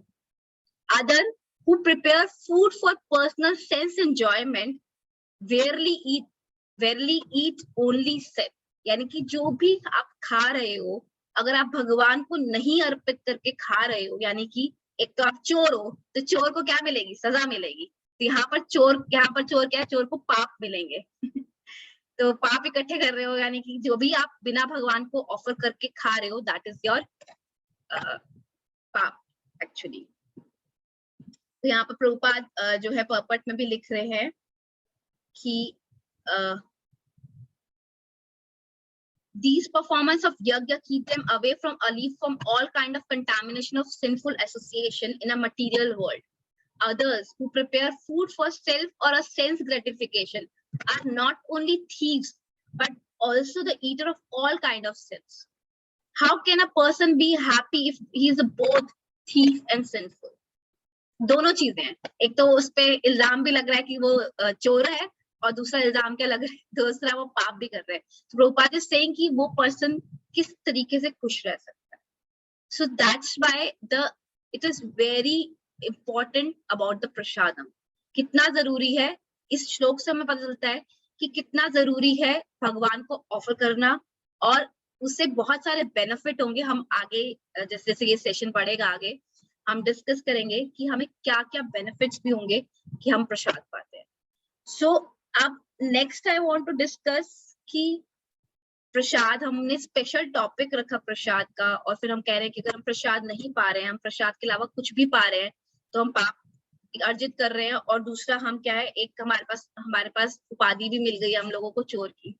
Speaker 1: Other who prepare food for personal sense enjoyment rarely eat only sin. यानी कि जो भी आप खा रहे हो, अगर आप भगवान को नहीं अर्पित करके खा रहे हो, यानी कि एक तो आप चोर हो, तो चोर को क्या मिलेगी? सजा मिलेगी। तो यहाँ पर चोर क्या है? चोर को पाप मिलेंगे। तो पाप इकट्ठे कर रहे हो, यानी कि जो भी आप बिना भगवान को ऑफर करके खा रहे हो, दैट इज योर पाप एक्चुअली। तो यहाँ पर प्रभुपाद जो है पर्पट में भी लिख रहे हैं कि these performance of yajna keep them away from all kind of contamination of sinful association in a material world. Others who prepare food for self or a sense gratification are not only thieves but also the eater of all kind of sins. How can a person be happy if he is both thief and sinful? दोनों चीजें हैं। एक तो उस पे इल्जाम भी लग रहा है कि वो चोर है, और दूसरा इल्जाम क्या लग रहा है? दूसरा वो पाप भी कर रहे हैं। तो प्रभुपाद इज सेइंग कि वो पर्सन किस तरीके से खुश रह सकता है। So that's why it is very important about the prasadam. कितना जरूरी है, इस श्लोक से हमें पता चलता है कि कितना जरूरी है भगवान को ऑफर करना, और उससे बहुत सारे बेनिफिट होंगे। हम आगे जैसे जैसे ये सेशन बढ़ेगा, आगे हम डिस्कस करेंगे कि हमें क्या क्या बेनिफिट्स भी होंगे कि हम प्रसाद पाते हैं। सो अब next I want to discuss कि प्रसाद, हमने स्पेशल टॉपिक रखा प्रसाद का, और फिर हम कह रहे हैं कि अगर हम प्रसाद नहीं पा रहे हैं, हम प्रसाद के अलावा कुछ भी पा रहे हैं, तो हम पाप अर्जित कर रहे हैं। और दूसरा हम क्या है, एक हमारे पास उपाधि भी मिल गई हम लोगों को चोर की।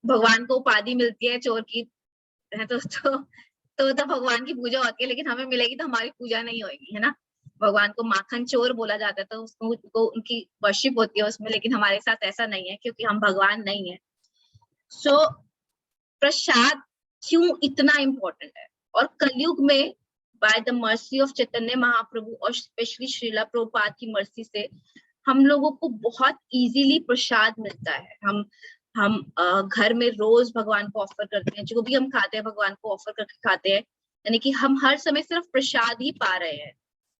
Speaker 1: भगवान को उपाधि मिलती है चोर की, है तो भगवान की पूजा होती है, लेकिन हमें मिलेगी तो हमारी पूजा नहीं होगी, है ना? भगवान को माखन चोर बोला जाता है, तो उसको उनकी वर्शिप होती है उसमें, लेकिन हमारे साथ ऐसा नहीं है क्योंकि हम भगवान नहीं है। सो प्रसाद क्यों इतना इम्पोर्टेंट है? और कलयुग में by the mercy of Chaitanya Mahaprabhu और स्पेशली श्रीला प्रभुपाद की मर्सी से हम लोगों को बहुत इजीली प्रसाद मिलता है। हम घर में रोज भगवान को ऑफर करते हैं, जो भी हम खाते हैं भगवान को ऑफर करके खाते हैं, यानी कि हम हर समय सिर्फ प्रसाद ही पा रहे हैं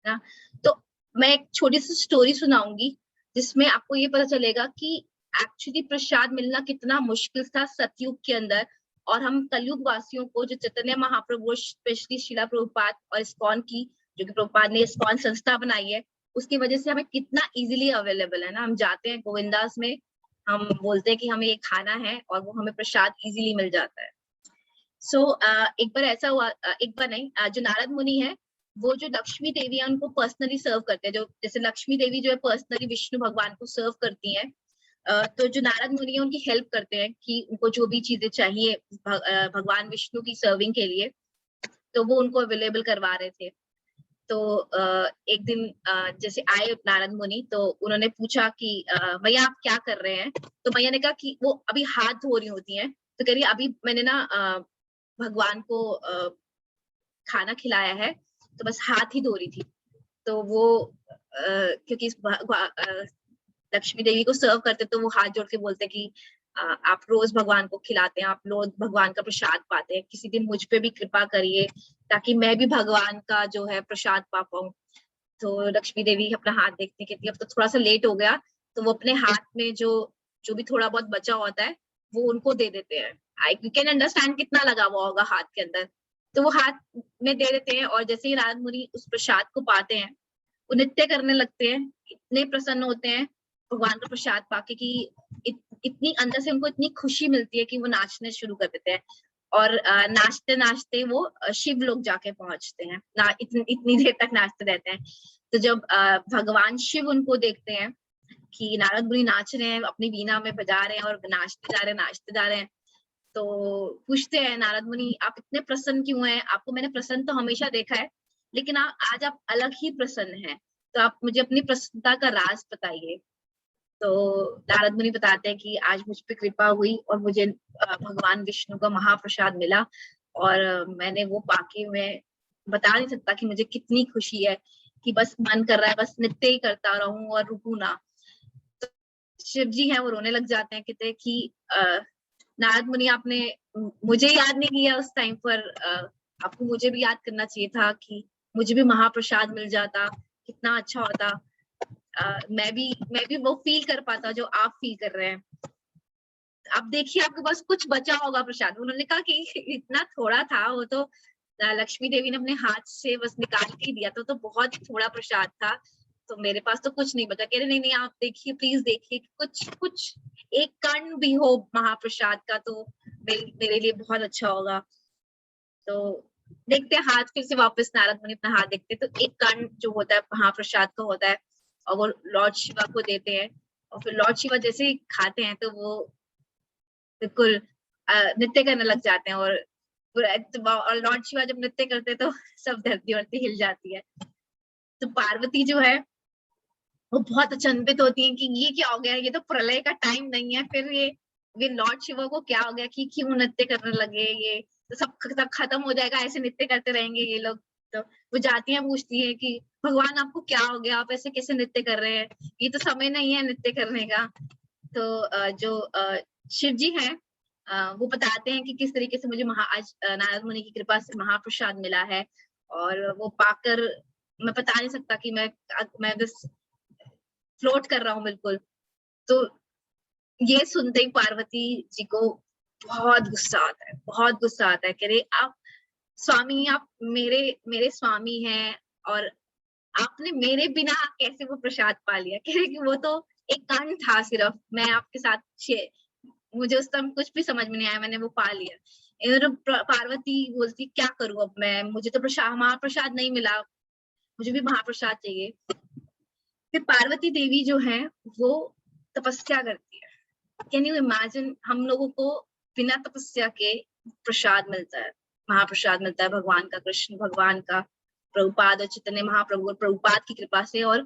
Speaker 1: ना। तो मैं एक छोटी सी स्टोरी सुनाऊंगी जिसमें आपको ये पता चलेगा कि एक्चुअली प्रसाद मिलना कितना मुश्किल था सतयुग के अंदर, और हम कलयुग वासियों को, जो चैतन्य महाप्रभु स्पेशली शिला प्रभुपाद और इस्कॉन की, जो कि प्रभुपाद ने इस्कॉन संस्था बनाई है, उसकी वजह से हमें कितना इजीली अवेलेबल है ना। हम जाते हैं गोविंदास में, हम बोलते हैं कि हमें ये खाना है, और वो हमें प्रसाद इजीली मिल जाता है। सो एक बार ऐसा हुआ, एक बार नहीं, जो नारद मुनि है, वो जो लक्ष्मी देवी है उनको पर्सनली सर्व करते हैं। जो जैसे लक्ष्मी देवी जो है पर्सनली विष्णु भगवान को सर्व करती हैं, तो जो नारद मुनि है उनकी हेल्प करते हैं कि उनको जो भी चीजें चाहिए भगवान विष्णु की सर्विंग के लिए, तो वो उनको अवेलेबल करवा रहे थे। तो एक दिन जैसे आए नारद मुनि, तो उन्होंने पूछा कि भैया आप क्या कर रहे हैं? तो भैया ने कहा कि वो अभी हाथ धो रही होती हैं। तो कह रही अभी मैंने ना भगवान को खाना खिलाया है, तो बस हाथ ही धो रही थी। तो वो क्योंकि लक्ष्मी देवी को सर्व करते, तो वो हाथ जोड़ के बोलते कि आप रोज भगवान को खिलाते हैं, आप रोज भगवान का प्रसाद पाते हैं, किसी दिन मुझ पे भी कृपा करिए ताकि मैं भी भगवान का जो है प्रसाद पा पाऊं। तो लक्ष्मी देवी अपना हाथ देखती कहती अब तो थोड़ा सा लेट हो गया, तो वो अपने हाथ में जो भी थोड़ा बहुत बचा होता है वो उनको दे देते हैं। आई यू कैन अंडरस्टैंड कितना लगा हुआ होगा हाथ के अंदर। तो वो हाथ में दे देते हैं, और जैसे ही नारद मुनि उस प्रसाद को पाते हैं, वो नृत्य करने लगते हैं, इतने प्रसन्न होते हैं भगवान का प्रसाद पाके कि इतनी अंदर से उनको इतनी खुशी मिलती है कि वो नाचने शुरू कर देते हैं, और नाचते नाचते वो शिव लोग जाके पहुंचते हैं। इतनी देर तक नाचते रहते हैं। तो जब भगवान शिव उनको देखते हैं कि नारद मुनि नाच रहे हैं, अपनी वीणा में बजा रहे हैं और नाचते जा रहे हैं, तो पूछते हैं नारद मुनि आप इतने प्रसन्न क्यों हैं? आपको मैंने प्रसन्न तो हमेशा देखा है, लेकिन आज आप अलग ही प्रसन्न हैं, तो आप मुझे अपनी प्रसन्नता का राज बताइए। तो नारद मुनि बताते हैं कि आज मुझ पे कृपा हुई और मुझे भगवान विष्णु का महाप्रसाद मिला, और मैंने वो पाके मैं बता नहीं सकता कि मुझे कितनी खुशी है, कि बस मन कर रहा है बस नृत्य ही करता रहूं और रुकू ना। तो शिव जी हैं वो रोने लग जाते हैं, कहते हैं कि नारद मुनि आपने मुझे याद नहीं किया उस टाइम पर, आपको मुझे भी याद करना चाहिए था कि मुझे भी महाप्रसाद मिल जाता, कितना अच्छा होता। मैं भी वो फील कर पाता जो आप फील कर रहे हैं। अब देखिए आपके पास कुछ बचा होगा प्रसाद। उन्होंने कहा कि इतना थोड़ा था, वो तो लक्ष्मी देवी ने अपने हाथ से बस निकाल के ही दिया था, तो बहुत थोड़ा प्रसाद था, तो मेरे पास तो कुछ नहीं बचा। कह रहे नहीं नहीं आप देखिए, प्लीज देखिए, कुछ एक कण भी हो महाप्रसाद का तो मेरे लिए बहुत अच्छा होगा। तो देखते हैं, हाथ फिर से वापस नारद मुनि अपना हाथ देखते, तो एक कण जो होता है महाप्रसाद का होता है, और वो लॉर्ड शिवा को देते हैं। और फिर लॉर्ड शिवा जैसे ही खाते हैं तो वो बिल्कुल नृत्य करने लग जाते हैं, और लॉर्ड शिवा जब नृत्य करते हैं तो सब धरती वरती हिल जाती है। तो पार्वती जो है वो बहुत अचंभित होती है कि ये क्या हो गया, ये तो प्रलय का टाइम नहीं है, फिर ये लॉर्ड शिवा को क्या हो गया कि क्यों नृत्य करने लगे, ये तो सब खत्म हो जाएगा, ऐसे नृत्य करते रहेंगे ये लोग। तो वो जाती हैं, पूछती है कि भगवान आपको क्या हो गया, आप ऐसे कैसे नृत्य कर रहे हैं, ये तो समय नहीं है नृत्य करने का। तो जो शिव जी हैं वो बताते हैं कि किस तरीके से मुझे आज नारद मुनि की कृपा से महाप्रसाद मिला है, और वो पाकर मैं बता नहीं सकता कि मैं बस फ्लोट कर रहा हूँ बिल्कुल। तो ये सुनते ही पार्वती जी को बहुत गुस्सा आता है, बहुत गुस्सा आता है। कह रहे आप स्वामी, आप मेरे स्वामी हैं, और आपने मेरे बिना कैसे वो प्रसाद पा लिया। कह रहे कि वो तो एक कण था सिर्फ, मैं आपके साथ मुझे उस टाइम कुछ भी समझ में नहीं आया, मैंने वो पा लिया। इधर पार्वती बोलती क्या करूं अब मैं, मुझे तो महाप्रसाद नहीं मिला, मुझे भी महाप्रसाद चाहिए। फिर पार्वती देवी जो है वो तपस्या करती है। कैन यू इमेजिन, हम लोगों को बिना तपस्या के प्रसाद मिलता है, महाप्रसाद मिलता है भगवान का, कृष्ण भगवान का, प्रभुपाद और चैतन्य महाप्रभु और प्रभुपाद की कृपा से। और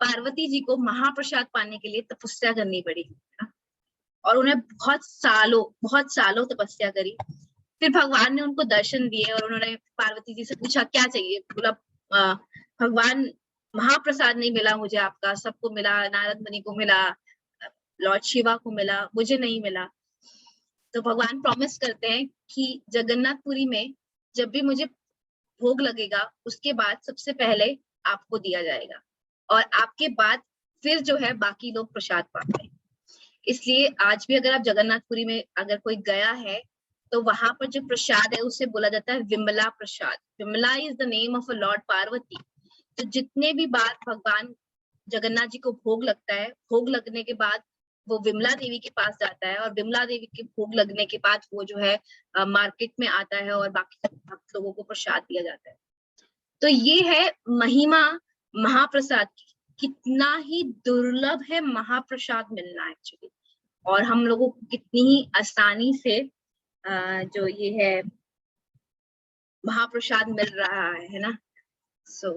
Speaker 1: पार्वती जी को महाप्रसाद पाने के लिए तपस्या करनी पड़ी, और उन्हें बहुत सालों तपस्या करी। फिर भगवान ने उनको दर्शन दिए, और उन्होंने पार्वती जी से पूछा क्या चाहिए। बोला भगवान महाप्रसाद नहीं मिला मुझे आपका, सबको मिला, नारद मुनि को मिला, लॉर्ड शिवा को मिला, मुझे नहीं मिला। तो भगवान प्रॉमिस करते हैं कि जगन्नाथपुरी में जब भी मुझे भोग लगेगा उसके बाद सबसे पहले आपको दिया जाएगा, और आपके बाद फिर जो है बाकी लोग प्रसाद पाते हैं। इसलिए आज भी अगर आप जगन्नाथपुरी में अगर कोई गया है तो वहां पर जो प्रसाद है उसे बोला जाता है Vimla Prasad. Vimla is the name of a lord Parvati. तो जितने भी बार भगवान जगन्नाथ जी को भोग लगता है, भोग लगने के बाद वो विमला देवी के पास जाता है, और विमला देवी के भोग लगने के बाद वो जो है मार्केट में आता है, और बाकी भक्त लोगों को प्रसाद दिया जाता है। तो ये है महिमा महाप्रसाद की, कितना ही दुर्लभ है महाप्रसाद मिलना एक्चुअली, और हम लोगों को कितनी ही आसानी से जो ये है महाप्रसाद मिल रहा है ना। सो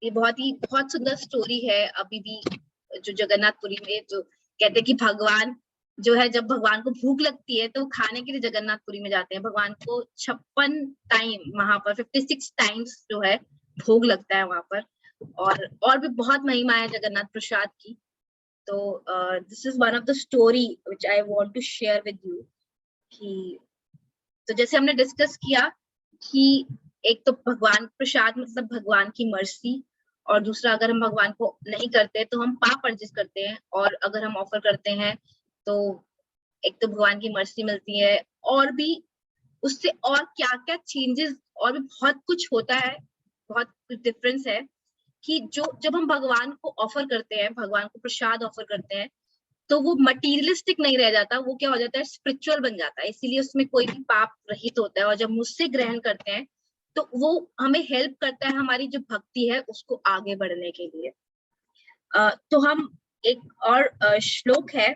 Speaker 1: ये बहुत सुंदर स्टोरी है। अभी भी जो जगन्नाथपुरी में जो कहते हैं कि भगवान जो है, जब भगवान को भूख लगती है तो खाने के लिए जगन्नाथपुरी में जाते हैं। भगवान को 56 टाइम वहां पर 56 टाइम्स जो है भोग लगता है वहां पर, और भी बहुत महिमा है जगन्नाथ प्रसाद की। तो this is one of the story which I want to share with you. कि तो जैसे हमने डिस्कस किया कि एक तो भगवान प्रसाद मतलब भगवान की मर्सी, और दूसरा अगर हम भगवान को नहीं करते तो हम पाप अर्जित करते हैं, और अगर हम ऑफर करते हैं तो एक तो भगवान की मर्सी मिलती है, और भी उससे और क्या क्या चेंजेस और भी बहुत कुछ होता है, बहुत कुछ डिफरेंस है। कि जब हम भगवान को ऑफर करते हैं, भगवान को प्रसाद ऑफर करते हैं, तो वो मटीरियलिस्टिक नहीं रह जाता, वो क्या हो जाता है, स्पिरिचुअल बन जाता है। इसीलिए उसमें कोई भी पाप रहित होता है, और जब मुझसे ग्रहण करते हैं तो वो हमें हेल्प करता है हमारी जो भक्ति है उसको आगे बढ़ने के लिए। तो हम एक और श्लोक है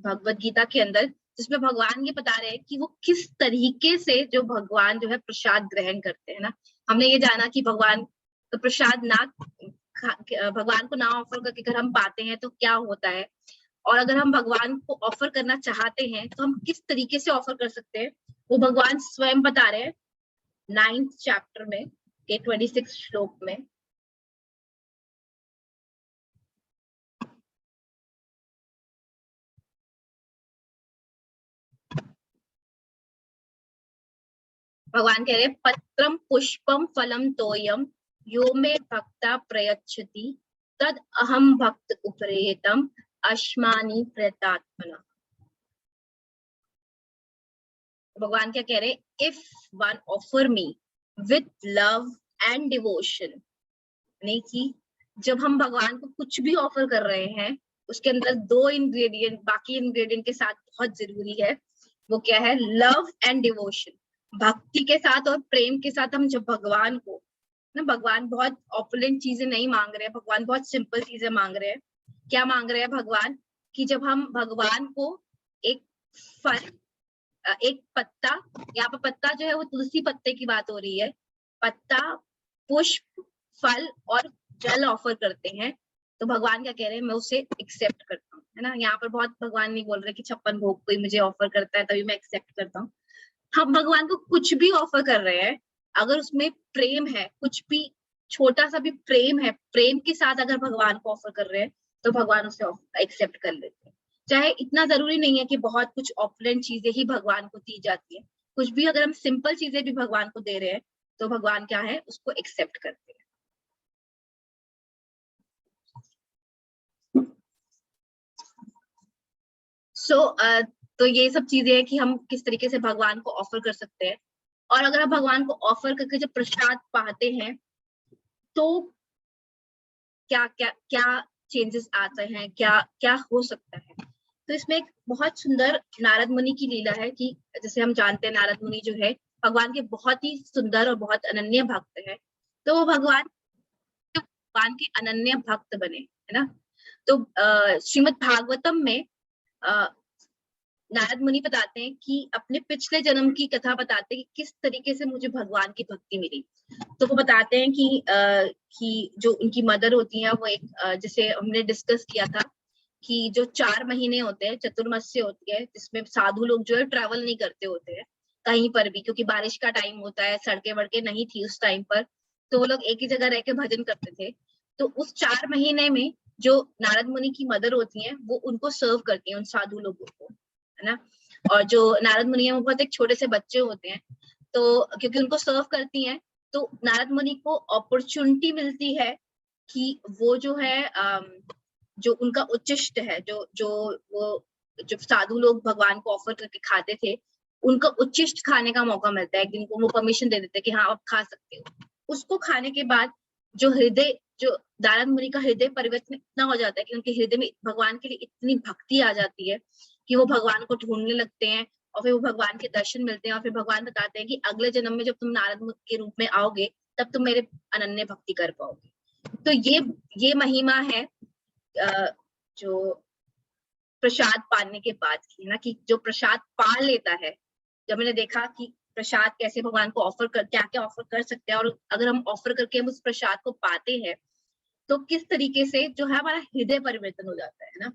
Speaker 1: भगवत गीता के अंदर जिसमें भगवान ये बता रहे हैं कि वो किस तरीके से जो भगवान जो है प्रसाद ग्रहण करते हैं ना। हमने ये जाना कि भगवान तो प्रसाद ना भगवान को ना ऑफर करके अगर हम पाते हैं तो क्या होता है, और अगर हम भगवान को ऑफर करना चाहते हैं तो हम किस तरीके से ऑफर कर सकते हैं, वो भगवान स्वयं बता रहे हैं 9th चैप्टर में के 26 श्लोक में। भगवान कह रहे पत्रम पुष्पम फलम तोयम यो मे भक्ता प्रयच्छति तद अहम भक्त उपरेतम अश्मानि प्रयतात्मना। भगवान क्या कह रहे, if one offer me with love and devotion, नहीं कि जब हम भगवान को कुछ भी ऑफर कर रहे हैं उसके अंदर दो इंग्रेडिएंट बाकी इंग्रेडिएंट के साथ बहुत जरूरी है, वो क्या है, लव एंड डिवोशन। भक्ति के साथ और प्रेम के साथ हम जब भगवान को ना, भगवान बहुत ऑपुलेंट चीजें नहीं मांग रहे हैं, भगवान बहुत सिंपल चीजें मांग रहे हैं। क्या मांग रहे हैं भगवान, कि जब हम भगवान को एक फल, एक पत्ता, यहाँ पर पत्ता जो है वो तुलसी पत्ते की बात हो रही है, पत्ता, पुष्प, फल और जल ऑफर करते हैं, तो भगवान क्या कह रहे हैं, मैं उसे एक्सेप्ट करता हूँ, है ना। यहाँ पर बहुत भगवान नहीं बोल रहे कि 56 भोग कोई मुझे ऑफर करता है तभी मैं एक्सेप्ट करता हूँ। हम भगवान को कुछ भी ऑफर कर रहे हैं, अगर उसमें प्रेम है, कुछ भी छोटा सा भी प्रेम है, प्रेम के साथ अगर भगवान को ऑफर कर रहे हैं तो भगवान उसे एक्सेप्ट कर लेते हैं। चाहे इतना जरूरी नहीं है कि बहुत कुछ ऑपुलेंट चीजें ही भगवान को दी जाती है, कुछ भी अगर हम सिंपल चीजें भी भगवान को दे रहे हैं तो भगवान क्या है, उसको एक्सेप्ट करते हैं। तो ये सब चीजें हैं कि हम किस तरीके से भगवान को ऑफर कर सकते हैं। और अगर आप भगवान को ऑफर करके जब प्रसाद पाते हैं तो क्या क्या क्या चेंजेस आते हैं, क्या क्या हो सकता है। तो इसमें एक बहुत सुंदर नारद मुनि की लीला है कि जैसे हम जानते हैं नारद मुनि जो है भगवान के बहुत ही सुंदर और बहुत अनन्य भक्त है, तो वो भगवान के अनन्य भक्त बने, है ना। तो श्रीमद् भागवतम में नारद मुनि बताते हैं कि अपने पिछले जन्म की कथा बताते हैं कि किस तरीके से मुझे भगवान की भक्ति मिली। तो वो बताते हैं कि जो उनकी मदर होती है वो एक जैसे हमने डिस्कस किया था कि जो 4 महीने होते हैं, चतुर्मास्य होती है, जिसमें साधु लोग जो है ट्रैवल नहीं करते होते हैं कहीं पर भी, क्योंकि बारिश का टाइम होता है, सड़कें वड़कें नहीं थी उस टाइम पर, तो वो लोग एक ही जगह रह के भजन करते थे। तो उस 4 महीने में जो नारद मुनि की मदर होती हैं वो उनको सर्व करती हैं, उन साधु लोगों को, है ना। और जो नारद मुनि है वो बहुत एक छोटे से बच्चे होते हैं, तो क्योंकि उनको सर्व करती हैं तो नारद मुनि को अपॉर्चुनिटी मिलती है कि वो जो है जो उनका उच्चिष्ट है, जो साधु लोग भगवान को ऑफर करके खाते थे, उनका उच्चिष्ट खाने का मौका मिलता है, जिनको वो परमिशन दे देते हैं कि हाँ आप खा सकते हो। उसको खाने के बाद जो नारद मुनि का हृदय परिवर्तन इतना हो जाता है कि उनके हृदय में भगवान के लिए इतनी भक्ति आ जाती है कि वो भगवान को ढूंढने लगते हैं और फिर वो भगवान के दर्शन मिलते हैं और फिर भगवान बताते हैं कि अगले जन्म में जब तुम नारद के रूप में आओगे तब तुम मेरे अनन्य भक्ति कर पाओगे। तो ये महिमा है जो प्रसाद पाने के बाद की, है ना, कि जो प्रसाद पा लेता है, जब मैंने देखा कि प्रसाद कैसे भगवान को क्या क्या ऑफर कर सकते हैं, और अगर हम ऑफर करके हम उस प्रसाद को पाते हैं तो किस तरीके से जो है हमारा हृदय परिवर्तन हो जाता है ना।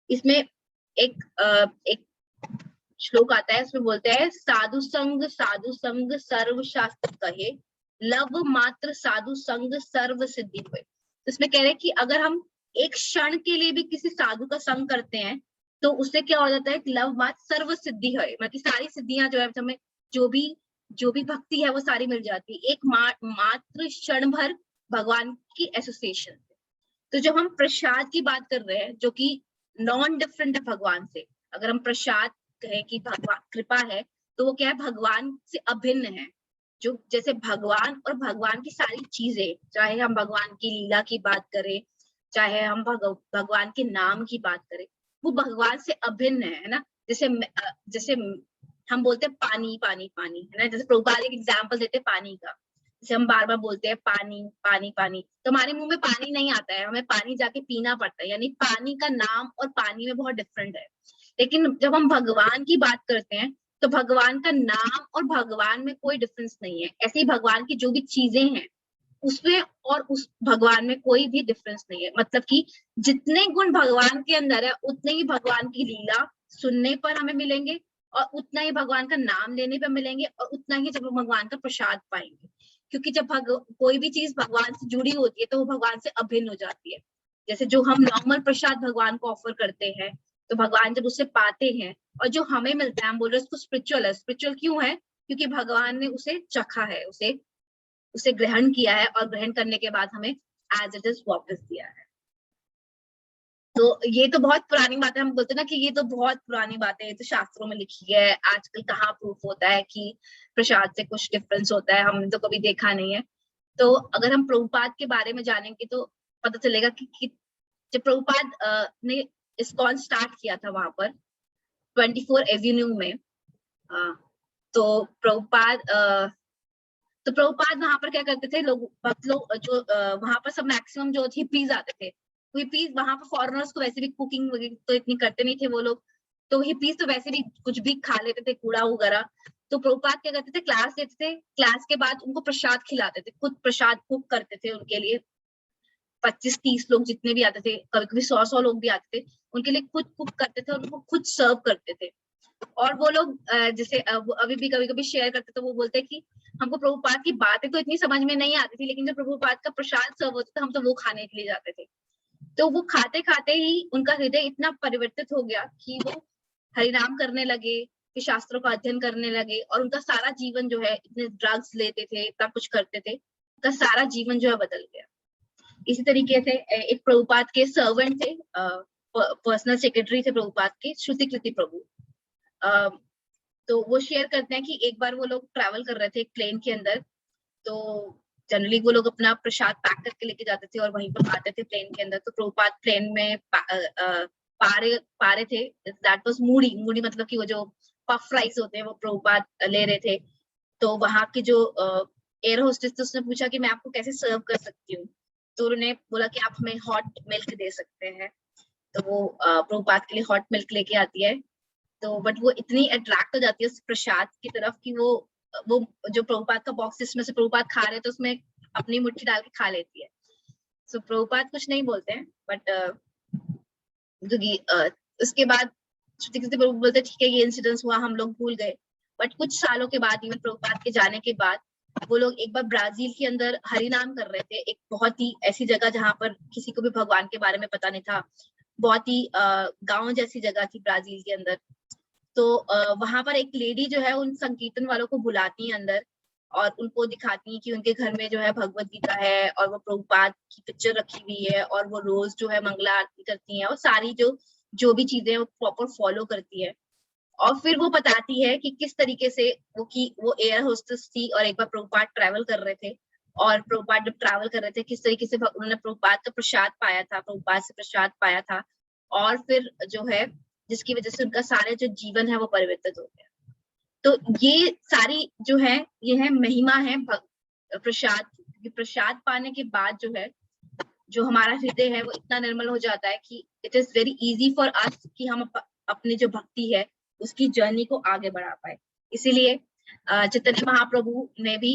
Speaker 1: इसमें एक श्लोक आता है, उसमें बोलते हैं साधु संग सर्व शास्त्र कहे, लव मात्र साधु संग सर्व सिद्धि हुए। तो इसमें कह रहे हैं कि अगर हम एक क्षण के लिए भी किसी साधु का संग करते हैं तो उससे क्या हो जाता है, लव मात्र सर्व सिद्धि है, मतलब सारी सिद्धियां जो है हमें जो भी भक्ति है वो सारी मिल जाती है एक मात्र क्षण भर भगवान की एसोसिएशन। तो जब हम प्रसाद की बात कर रहे हैं जो कि नॉन डिफरेंट है भगवान से, अगर हम प्रसाद कहें कि भगवान कृपा है तो वो क्या है, भगवान से अभिन्न है। जो जैसे भगवान और भगवान की सारी चीजें, चाहे हम भगवान की लीला की बात करें, चाहे हम भगवान के नाम की बात करें, वो भगवान से अभिन्न है ना। जैसे हम बोलते हैं पानी पानी पानी, है ना, जैसे प्रभुपाद एक एग्जाम्पल देते हैं पानी का, जैसे हम बार बार बोलते हैं पानी पानी पानी, तो हमारे मुंह में पानी नहीं आता है, हमें पानी जाके पीना पड़ता है, यानी पानी का नाम और पानी में बहुत डिफरेंट है। लेकिन जब हम भगवान की बात करते हैं तो भगवान का नाम और भगवान में कोई डिफरेंस नहीं है। ऐसे ही भगवान की जो भी चीजें हैं उसमें और उस भगवान में कोई भी डिफरेंस नहीं है। मतलब कि जितने गुण भगवान के अंदर है उतने ही भगवान की लीला सुनने पर हमें मिलेंगे और उतना ही भगवान का नाम लेने पर मिलेंगे और उतना ही जब भगवान का प्रसाद पाएंगे। क्योंकि जब कोई भी चीज भगवान से जुड़ी होती है तो वो भगवान से अभिन्न हो जाती है। जैसे जो हम नॉर्मल प्रसाद भगवान को ऑफर करते हैं तो भगवान जब उसे पाते हैं और जो हमें मिलता है, हम बोल रहे हैं उसको स्पिरिचुअल है। स्पिरिचुअल क्यों है? क्योंकि भगवान ने उसे चखा है, उसे ग्रहण किया है और ग्रहण करने के बाद हमें एज इट इज वापस दिया है। तो ये तो बहुत पुरानी बात है, हम बोलते हैं ना कि ये तो बहुत पुरानी बात है, ये तो शास्त्रों में लिखी है, आजकल कहाँ प्रूफ होता है कि प्रसाद से कुछ डिफरेंस होता है, हमने तो कभी देखा नहीं है। तो अगर हम प्रभुपाद के बारे में जानेंगे तो पता चलेगा कि जब प्रभुपाद ने इस्कॉन स्टार्ट किया था वहां पर 24 एवेन्यू में, तो प्रभुपाद वहां पर क्या करते थे, लोग भक्त लोग जो वहां पर सब मैक्सिमम जो हिप्पीज आते थे, हिप्पीज वहां पर फॉरेनर्स को वैसे भी कुकिंग तो इतनी करते नहीं थे वो लोग, तो हिप्पीज तो वैसे भी कुछ भी खा लेते थे, कूड़ा वगैरह। तो प्रभुपाद क्या करते थे, क्लास लेते थे, क्लास के बाद उनको प्रसाद खिलाते थे, खुद प्रसाद कुक करते थे उनके लिए, 25-30 लोग जितने भी आते थे, कभी कभी 100 लोग भी आते थे, उनके लिए खुद कुक करते थे और उनको खुद सर्व करते थे। और वो लोग जैसे अभी भी कभी कभी शेयर करते थे, वो बोलते कि हमको प्रभुपाद की बातें तो इतनी समझ में नहीं आती थी, लेकिन जब प्रभुपाद का प्रसाद सर्व होता था हम तो वो खाने के लिए जाते थे। तो वो खाते खाते ही उनका हृदय इतना परिवर्तित हो गया कि वो हरिनाम करने लगे, फिर शास्त्रों का अध्ययन करने लगे, और उनका सारा जीवन जो है, इतने ड्रग्स लेते थे, इतना कुछ करते थे, उनका सारा जीवन जो है बदल गया। इसी तरीके से एक प्रभुपाद के सर्वेंट थे, पर्सनल सेक्रेटरी थे प्रभुपाद के, श्रुति कीर्ति प्रभु। तो वो शेयर करते हैं कि एक बार वो लोग ट्रैवल कर रहे थे एक प्लेन के अंदर, तो जनरली वो लोग अपना प्रसाद पैक करके लेके जाते थे और वहीं पर खाते थे प्लेन के अंदर। तो प्रभुपाद प्लेन में पारे थे, दैट वाज मूढ़ी मतलब कि वो जो पफ राइस होते हैं वो प्रभुपाद ले रहे थे। तो वहां की जो एयर होस्टेस थी उसने पूछा कि मैं आपको कैसे सर्व कर सकती हूँ, तो उन्होंने बोला कि आप हमें हॉट मिल्क दे सकते हैं। तो वो प्रभुपाद के लिए हॉट मिल्क लेके आती है, तो बट वो इतनी अट्रैक्ट हो जाती है उस प्रसाद की तरफ कि वो जो प्रभुपाद का बॉक्स जिसमें से प्रभुपाद खा रहे, तो उसमें अपनी मुट्ठी डाल के खा लेती है। सो प्रभुपाद कुछ नहीं बोलते हैं, बट उसके बाद श्रुति कीर्ति प्रभु बोलते ठीक है ये इंसिडेंस हुआ, हम लोग भूल गए। बट कुछ सालों के बाद, इवन प्रभुपाद के जाने के बाद, वो लोग एक बार ब्राजील के अंदर हरिनाम कर रहे थे, एक बहुत ही ऐसी जगह जहां पर किसी को भी भगवान के बारे में पता नहीं था, बहुत ही गांव जैसी जगह थी ब्राजील के अंदर। तो वहां पर एक लेडी जो है उन संकीर्तन वालों को बुलाती है अंदर और उनको दिखाती है कि उनके घर में जो है भगवत गीता है और वो प्रभुपाद की पिक्चर रखी हुई है और वो रोज जो है मंगला आरती करती है और सारी जो भी चीजें वो प्रॉपर फॉलो करती है। और फिर वो बताती है कि किस तरीके से वो एयर होस्टेस थी और एक बार प्रभुपाद ट्रैवल कर रहे थे, और प्रभुपाद जब ट्रैवल कर रहे थे किस तरीके से उन्होंने प्रभुपाद का प्रसाद पाया था, प्रभुपाद से प्रसाद पाया था, और फिर जो है जिसकी वजह से उनका सारे जो जीवन है वो परिवर्तित हो गया। तो ये सारी जो है ये है महिमा है प्रसाद। प्रसाद पाने के बाद जो है जो हमारा हृदय है वो इतना निर्मल हो जाता है कि it is very easy for us कि हम अपनी जो भक्ति है उसकी जर्नी को आगे बढ़ा पाए। इसीलिए चैतन्य महाप्रभु ने भी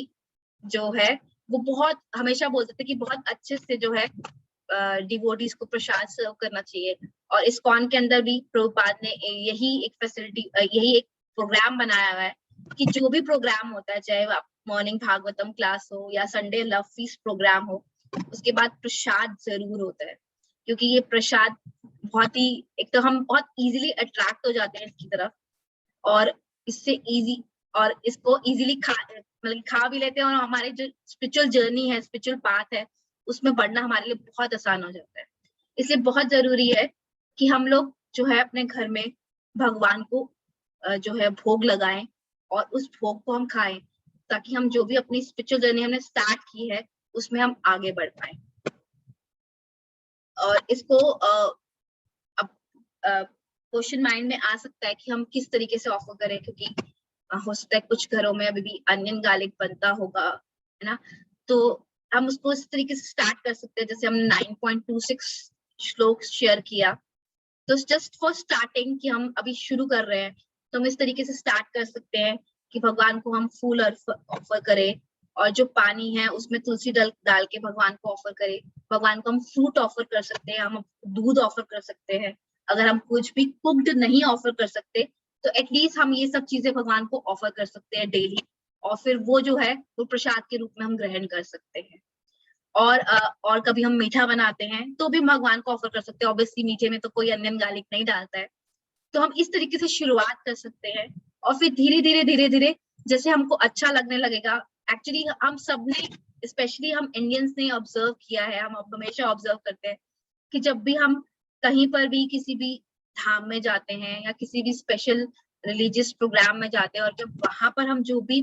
Speaker 1: जो है वो बहुत हमेशा बोलते थे कि बहुत अच्छे से जो है डिवोटीज को प्रसाद सर्व करना चाहिए। और इस्कॉन के अंदर भी प्रभुपाद ने यही एक फैसिलिटी, यही एक प्रोग्राम बनाया हुआ है कि जो भी प्रोग्राम होता है, चाहे मॉर्निंग भागवतम क्लास हो या संडे लव फीस्ट प्रोग्राम हो, उसके बाद प्रसाद जरूर होता है। क्योंकि ये प्रसाद बहुत ही, एक तो हम बहुत इजीली अट्रैक्ट हो जाते हैं इसकी तरफ, और इससे इजी और इसको इजीली खा भी लेते हैं, और हमारे जो स्पिरिचुअल जर्नी है, स्पिरिचुअल पाथ है, उसमें बढ़ना हमारे लिए बहुत आसान हो जाता है। इसलिए बहुत जरूरी है कि हम लोग जो है अपने घर में भगवान को जो है भोग लगाएं और उस भोग को हम खाएं, ताकि हम जो भी अपनी स्पिरिचुअल जर्नी हमने स्टार्ट की है उसमें हम आगे बढ़ पाए। और इसको अब क्वेश्चन माइंड में आ सकता है कि हम किस तरीके से ऑफर करें, क्योंकि हो सकता है कुछ घरों में अभी भी अनियन गार्लिक बनता होगा, है ना। तो हम उसको इस तरीके से स्टार्ट कर सकते हैं, जैसे हमने 9.26 श्लोक शेयर किया, तो जस्ट फॉर स्टार्टिंग कि हम अभी शुरू कर रहे हैं, तो हम इस तरीके से स्टार्ट कर सकते हैं कि भगवान को हम फूल ऑफर करें, और जो पानी है उसमें तुलसी डाल के भगवान को ऑफर करें। भगवान को हम फ्रूट ऑफर कर सकते हैं, हम दूध ऑफर कर सकते हैं। अगर हम कुछ भी कुक्ड नहीं ऑफर कर सकते तो एटलीस्ट हम ये सब चीजें भगवान को ऑफर कर सकते हैं डेली, और फिर वो जो है वो प्रसाद के रूप में हम ग्रहण कर सकते हैं। और कभी हम मीठा बनाते हैं तो भी भगवान को ऑफर कर सकते हैं। ऑब्वियसली मीठे में तो कोई अनियन गार्लिक नहीं डालता है, तो हम इस तरीके से शुरुआत कर सकते हैं, और फिर धीरे धीरे जैसे हमको अच्छा लगने लगेगा। एक्चुअली हम सब ने, स्पेशली हम इंडियंस ने ऑब्जर्व किया है, हम हमेशा ऑब्जर्व करते हैं कि जब भी हम कहीं पर भी किसी भी धाम में जाते हैं या किसी भी स्पेशल रिलीजियस प्रोग्राम में जाते हैं, और जब वहां पर हम जो भी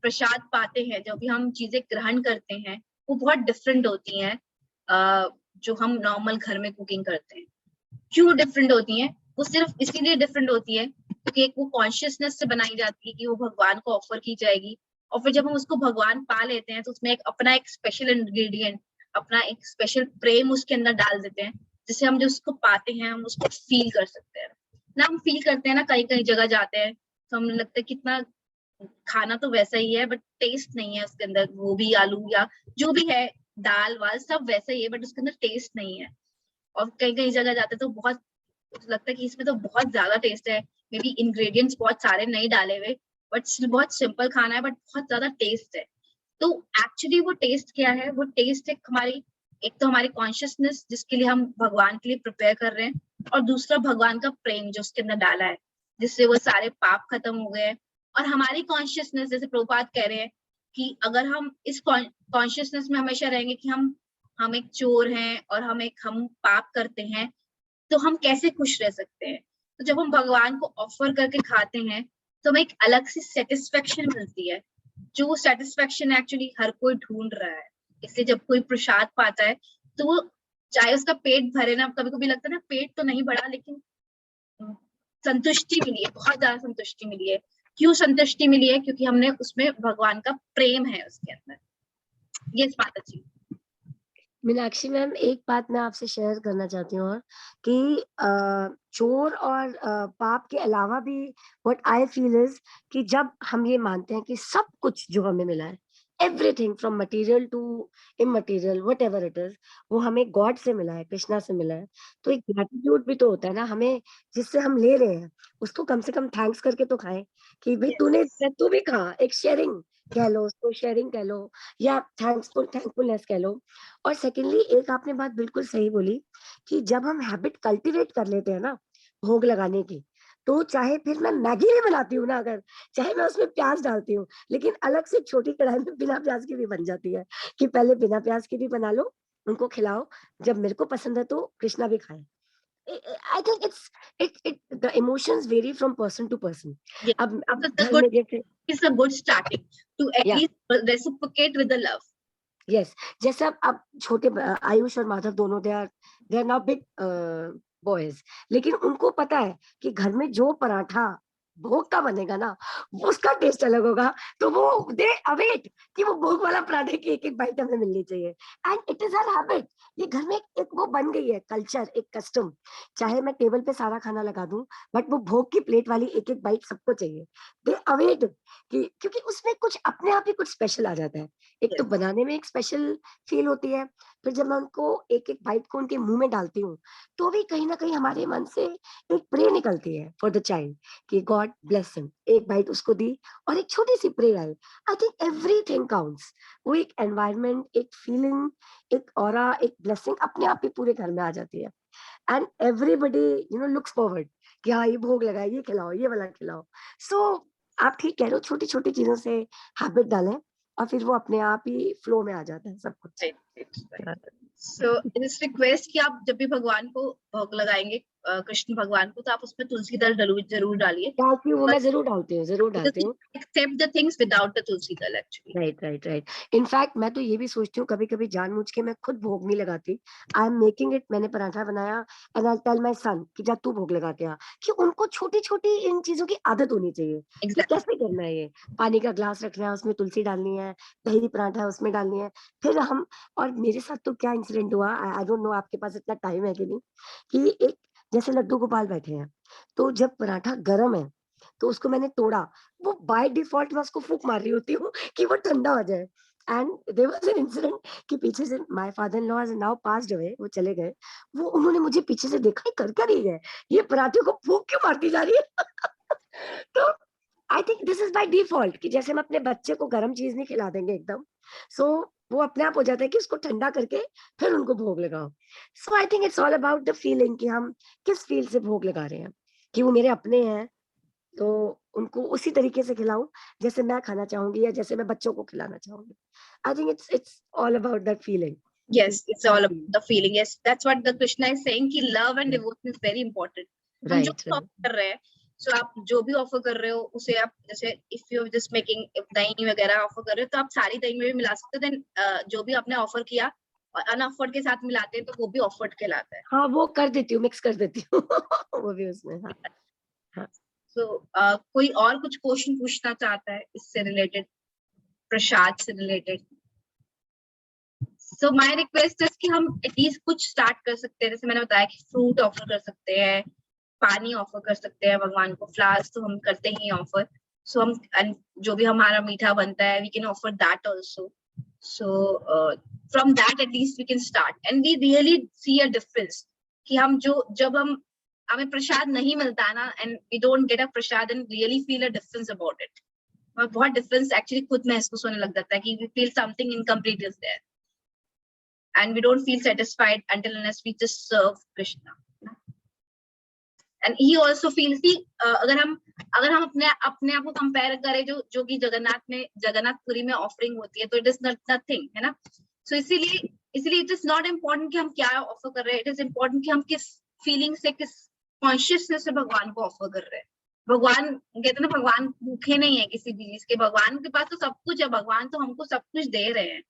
Speaker 1: प्रसाद पाते हैं, जो भी हम चीजें ग्रहण करते हैं, वो बहुत डिफरेंट होती हैं जो हम नॉर्मल घर में कुकिंग करते हैं। क्यों डिफरेंट होती हैं? वो सिर्फ इसीलिए डिफरेंट होती है क्योंकि एक वो कॉन्शियसनेस से बनाई जाती है कि वो भगवान को ऑफर की जाएगी, और फिर जब हम उसको भगवान पा लेते हैं तो उसमें एक अपना एक स्पेशल इंग्रेडिएंट, अपना एक स्पेशल प्रेम उसके अंदर डाल देते हैं, जिससे हम जो उसको पाते हैं हम उसको फील कर सकते हैं ना। हम फील करते हैं ना, कई कई जगह जाते हैं तो हमें लगता है कितना खाना तो वैसा ही है बट टेस्ट नहीं है उसके अंदर, गोभी आलू या जो भी है, दाल वाल सब वैसा ही है बट उसके अंदर टेस्ट नहीं है। और कई कई जगह जाते तो बहुत लगता है कि इसमें तो बहुत ज्यादा टेस्ट है, मे बी इंग्रेडिएंट्स बहुत सारे नहीं डाले हुए, बट बहुत सिंपल खाना है बट बहुत ज्यादा टेस्ट है। तो एक्चुअली वो टेस्ट क्या है? वो टेस्ट एक हमारी, एक तो हमारी कॉन्शियसनेस जिसके लिए हम भगवान के लिए प्रिपेयर कर रहे हैं, और दूसरा भगवान का प्रेम जो उसके अंदर डाला है, जिससे वो सारे पाप खत्म हो गए। और हमारी कॉन्शियसनेस, जैसे प्रभुपाद कह रहे हैं कि अगर हम इस कॉन्शियसनेस में हमेशा रहेंगे कि हम एक चोर हैं और हम पाप करते हैं, तो हम कैसे खुश रह सकते हैं? तो जब हम भगवान को ऑफर करके खाते हैं तो हमें एक अलग सी सेटिस्फेक्शन मिलती है, जो सेटिस्फेक्शन एक्चुअली हर कोई ढूंढ रहा है। इसलिए जब कोई प्रसाद पाता है तो वो चाहे उसका पेट भरे ना, कभी कभी लगता है ना पेट तो नहीं भरा लेकिन संतुष्टि मिली है, बहुत ज्यादा संतुष्टि मिली है। क्यों संतुष्टि मिली है? क्योंकि हमने उसमें भगवान का प्रेम है उसके अंदर। ये माता जी।
Speaker 4: मीनाक्षी मैम, एक बात मैं आपसे शेयर करना चाहती हूँ और कि चोर और पाप के अलावा भी व्हाट आई फील इज कि जब हम ये मानते हैं कि सब कुछ जो हमें मिला है, everything from material to immaterial whatever it is, वो हमें गॉड से मिला है, कृष्णा से मिला है। तो एक ग्रेटिट्यूड भी तो होता है ना हमें, जिससे हम ले रहे हैं उसको कम से कम थैंक्स करके तो खाएं कि भाई तूने, तू भी खा। एक शेयरिंग कह लो उसको, शेयरिंग कह लो या थैंकफुलनेस कह लो। और सेकेंडली एक आपने बात बिल्कुल सही बोली कि जब हम हैबिट कल्टीवेट कर लेते हैं ना भोग लगाने की, तो चाहे फिर मैं मैगी भी बनाती हूँ ना, अगर चाहे मैं उसमें प्याज डालती हूँ, लेकिन अलग से छोटी कढ़ाई में बिना प्याज की भी बन जाती है कि पहले बिना प्याज की भी बना लो, उनको खिलाओ, जब मेरे को पसंद है तो कृष्णा भी खाए। I think it the emotions very from person to person. अब घर में जैसे
Speaker 1: It's a good starting to at
Speaker 4: या
Speaker 1: least reciprocate with the love.
Speaker 4: Yes, जैसे अब छोटे आयुष और माधव दोनों they are now big boys, लेकिन उनको पता है कि घर में जो पराठा भोग का बनेगा ना उसका टेस्ट अलग होगा, तो वो दे अवेट कि वो भोग वाला पराठे की एक एक बाइट हमें मिलनी चाहिए। And it is our habit, ये घर में एक वो बन गई है कल्चर, एक कस्टम। चाहे मैं टेबल पे सारा खाना लगा दूं, बट वो भोग की प्लेट वाली एक एक बाइट सबको चाहिए। दे अवेट कि क्योंकि उसमें कुछ अपने आप ही कुछ स्पेशल आ जाता है। एक तो
Speaker 1: Yes.
Speaker 4: बनाने में एक स्पेशल फील होती है, फिर जब मैं उनको एक एक बाइट को उनके मुंह में डालती हूँ तो भी कहीं ना कहीं हमारे मन से एक प्रे निकलती है फॉर द चाइल्ड कि गॉड ब्लेस हिम। एक बाइट उसको दी और एक छोटी सी प्रे आई। I think everything counts. वो एक एनवायरनमेंट, एक फीलिंग, एक ऑरा, एक ब्लेसिंग अपने आप ही पूरे घर में आ जाती है। एंड एवरीबडी लुक्स फॉरवर्ड कि हाँ ये भोग लगा है, ये खिलाओ, ये वाला खिलाओ। सो आप ठीक कह रहे हो, छोटी छोटी चीजों से हैबिट डालें और फिर वो अपने आप ही फ्लो में आ जाता है सब कुछ।
Speaker 1: Right. So this request कि आप जब भी भगवान को भोग लगाएंगे, कृष्ण भगवान को, तो आप उसमें तुलसी दल जरूर जरूर डालिए।
Speaker 4: डालती हूँ, मैं जरूर डालती हूँ, जरूर डालती हूँ।
Speaker 1: Accept the things without the tulsi dal actually.
Speaker 4: Right right right. In fact मैं तो ये भी सोचती हूँ कभी कभी जानबूझ के मैं खुद भोग नहीं लगाती। आई एम मेकिंग इट, मैंने पराठा बनाया and I tell my son कि जा तू भोग लगा के आ, कि उनको छोटी छोटी इन चीजों की आदत होनी चाहिए कि
Speaker 1: Exactly.
Speaker 4: कैसे करना है। ये पानी का ग्लास रखना है, उसमें तुलसी डालनी है, दही पराठा है उसमें डालनी है। फिर हम, और मेरे साथ तो क्या इंसिडेंट हुआ, आई डोंट नो आपके पास इतना टाइम है कि नहीं, कि एक जैसे लड्डू गोपाल बैठे हैं, तो जब पराठा गर्म है तो उसको मैंने तोड़ा, वो बाय डिफॉल्ट मैं उसको फूक मार रही होती हूँ कि वो ठंडा हो जाए। And there was an incident कि पीछे से my father in law is now passed away, वो चले गए, वो उन्होंने मुझे पीछे से देखा, ये कर क्या रही है, ये पराठे को फूक क्यों मारती जा रही है। तो I think this is by default कि जैसे हम अपने बच्चे को गर्म चीज नहीं खिला देंगे एकदम, सो वो अपने आप हो जाता है कि उसको ठंडा करके फिर उनको भोग लगाओ। So I think it's all about the feeling कि हम किस फील से भोग लगा रहे हैं, कि वो मेरे अपने हैं तो उनको उसी तरीके से खिलाऊं जैसे मैं खाना चाहूंगी या जैसे मैं बच्चों को खिलाना चाहूंगी. आई think it's all about that feeling.
Speaker 1: Yes, it's all about the feeling. Yes, that's what the Krishna is saying कि love and devotion is very important. हम जो
Speaker 4: राइट
Speaker 1: भी offer कर रहे हैं, so आप जो भी ऑफर कर रहे हो उसे आप जैसे if you just making दही वगैरह ऑफर कर रहे हो तो आप सारी दही में भी मिला सकते हो. then जो भी आपने ऑफर किया और अनऑफर्ड के साथ मिलाते हैं तो वो भी ऑफर्ड कहलाता है.
Speaker 4: हाँ वो कर देती हूँ, मिक्स कर देती हूँ वो भी उसमें. हाँ.
Speaker 1: So कोई और कुछ क्वेश्चन पूछना चाहता है इससे रिलेटेड, प्रसाद से related? So my request is कि हम एटलीस्ट कुछ स्टार्ट कर सकते हैं. जैसे मैंने बताया कि फ्रूट ऑफर कर सकते हैं, पानी ऑफर कर सकते हैं भगवान को, फ्लावर्स तो हम करते ही ऑफर. सो हम जो भी हमारा मीठा बनता है we can offer that also. So from that at least we can start and we really see a difference कि हम जब हमें प्रसाद नहीं मिलता है ना and we don't get a prasad and really feel a difference about it. बहुत डिफरेंस एक्चुअली खुद महसूस होने लग जाता है कि we feel something incomplete is there and we don't feel satisfied until unless we just serve Krishna. And he also feels कि अगर हम अपने आप को कंपेयर करें जो कि जगन्नाथपुरी में ऑफरिंग होती है तो इट इज नथिंग, है ना. सो इसीलिए इट इज नॉट इम्पोर्टेंट कि हम क्या ऑफर कर रहे हैं. इट इज इम्पोर्टेंट कि हम किस फीलिंग से, किस कॉन्शियसनेस से भगवान को ऑफर कर रहे हैं. भगवान कहते हैं ना, भगवान भूखे नहीं है किसी भी चीज के. भगवान के पास तो सब कुछ है, भगवान तो हमको सब कुछ दे रहे हैं.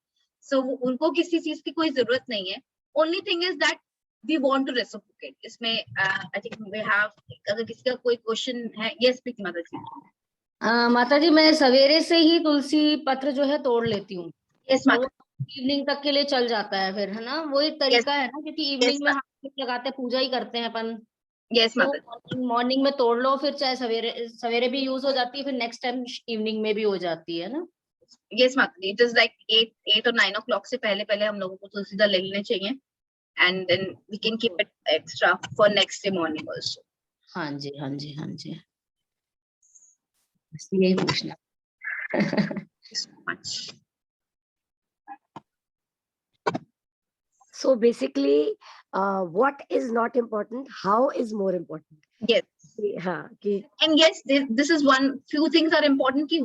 Speaker 1: So उनको किसी चीज की कोई जरूरत नहीं है. Only thing is that we want to reciprocate. इसमें I think we have, अगर किसी का कोई क्वेश्चन है, yes प्लीज माता जी.
Speaker 5: माता जी मैं सवेरे से ही तुलसी पत्र जो है तोड़ लेती हूँ.
Speaker 1: Yes
Speaker 5: तो
Speaker 1: माता.
Speaker 5: इवनिंग तक के लिए चल जाता है फिर, है ना. वो एक तरीका है ना, क्योंकि इवनिंग में हाथ लगाते पूजा ही करते हैं अपन.
Speaker 1: Yes
Speaker 5: तो
Speaker 1: माता.
Speaker 5: मॉर्निंग में तोड़ लो, फिर चाहे सवेरे भी यूज हो जाती है, फिर नेक्स्ट टाइम इवनिंग में भी हो जाती है ना.
Speaker 1: Yes माता जी. It is like 8 or 9 o'clock से पहले हम लोगों को तुलसी दल ले लेने चाहिए and then we can keep it extra for next day morning also.
Speaker 5: हाँ जी हाँ जी हाँ जी, बस यही पूछना.
Speaker 1: Thank you so much.
Speaker 4: So basically, what is not important, how is more important.
Speaker 1: Yes.
Speaker 4: हाँ कि
Speaker 1: And yes, this is one few things are important कि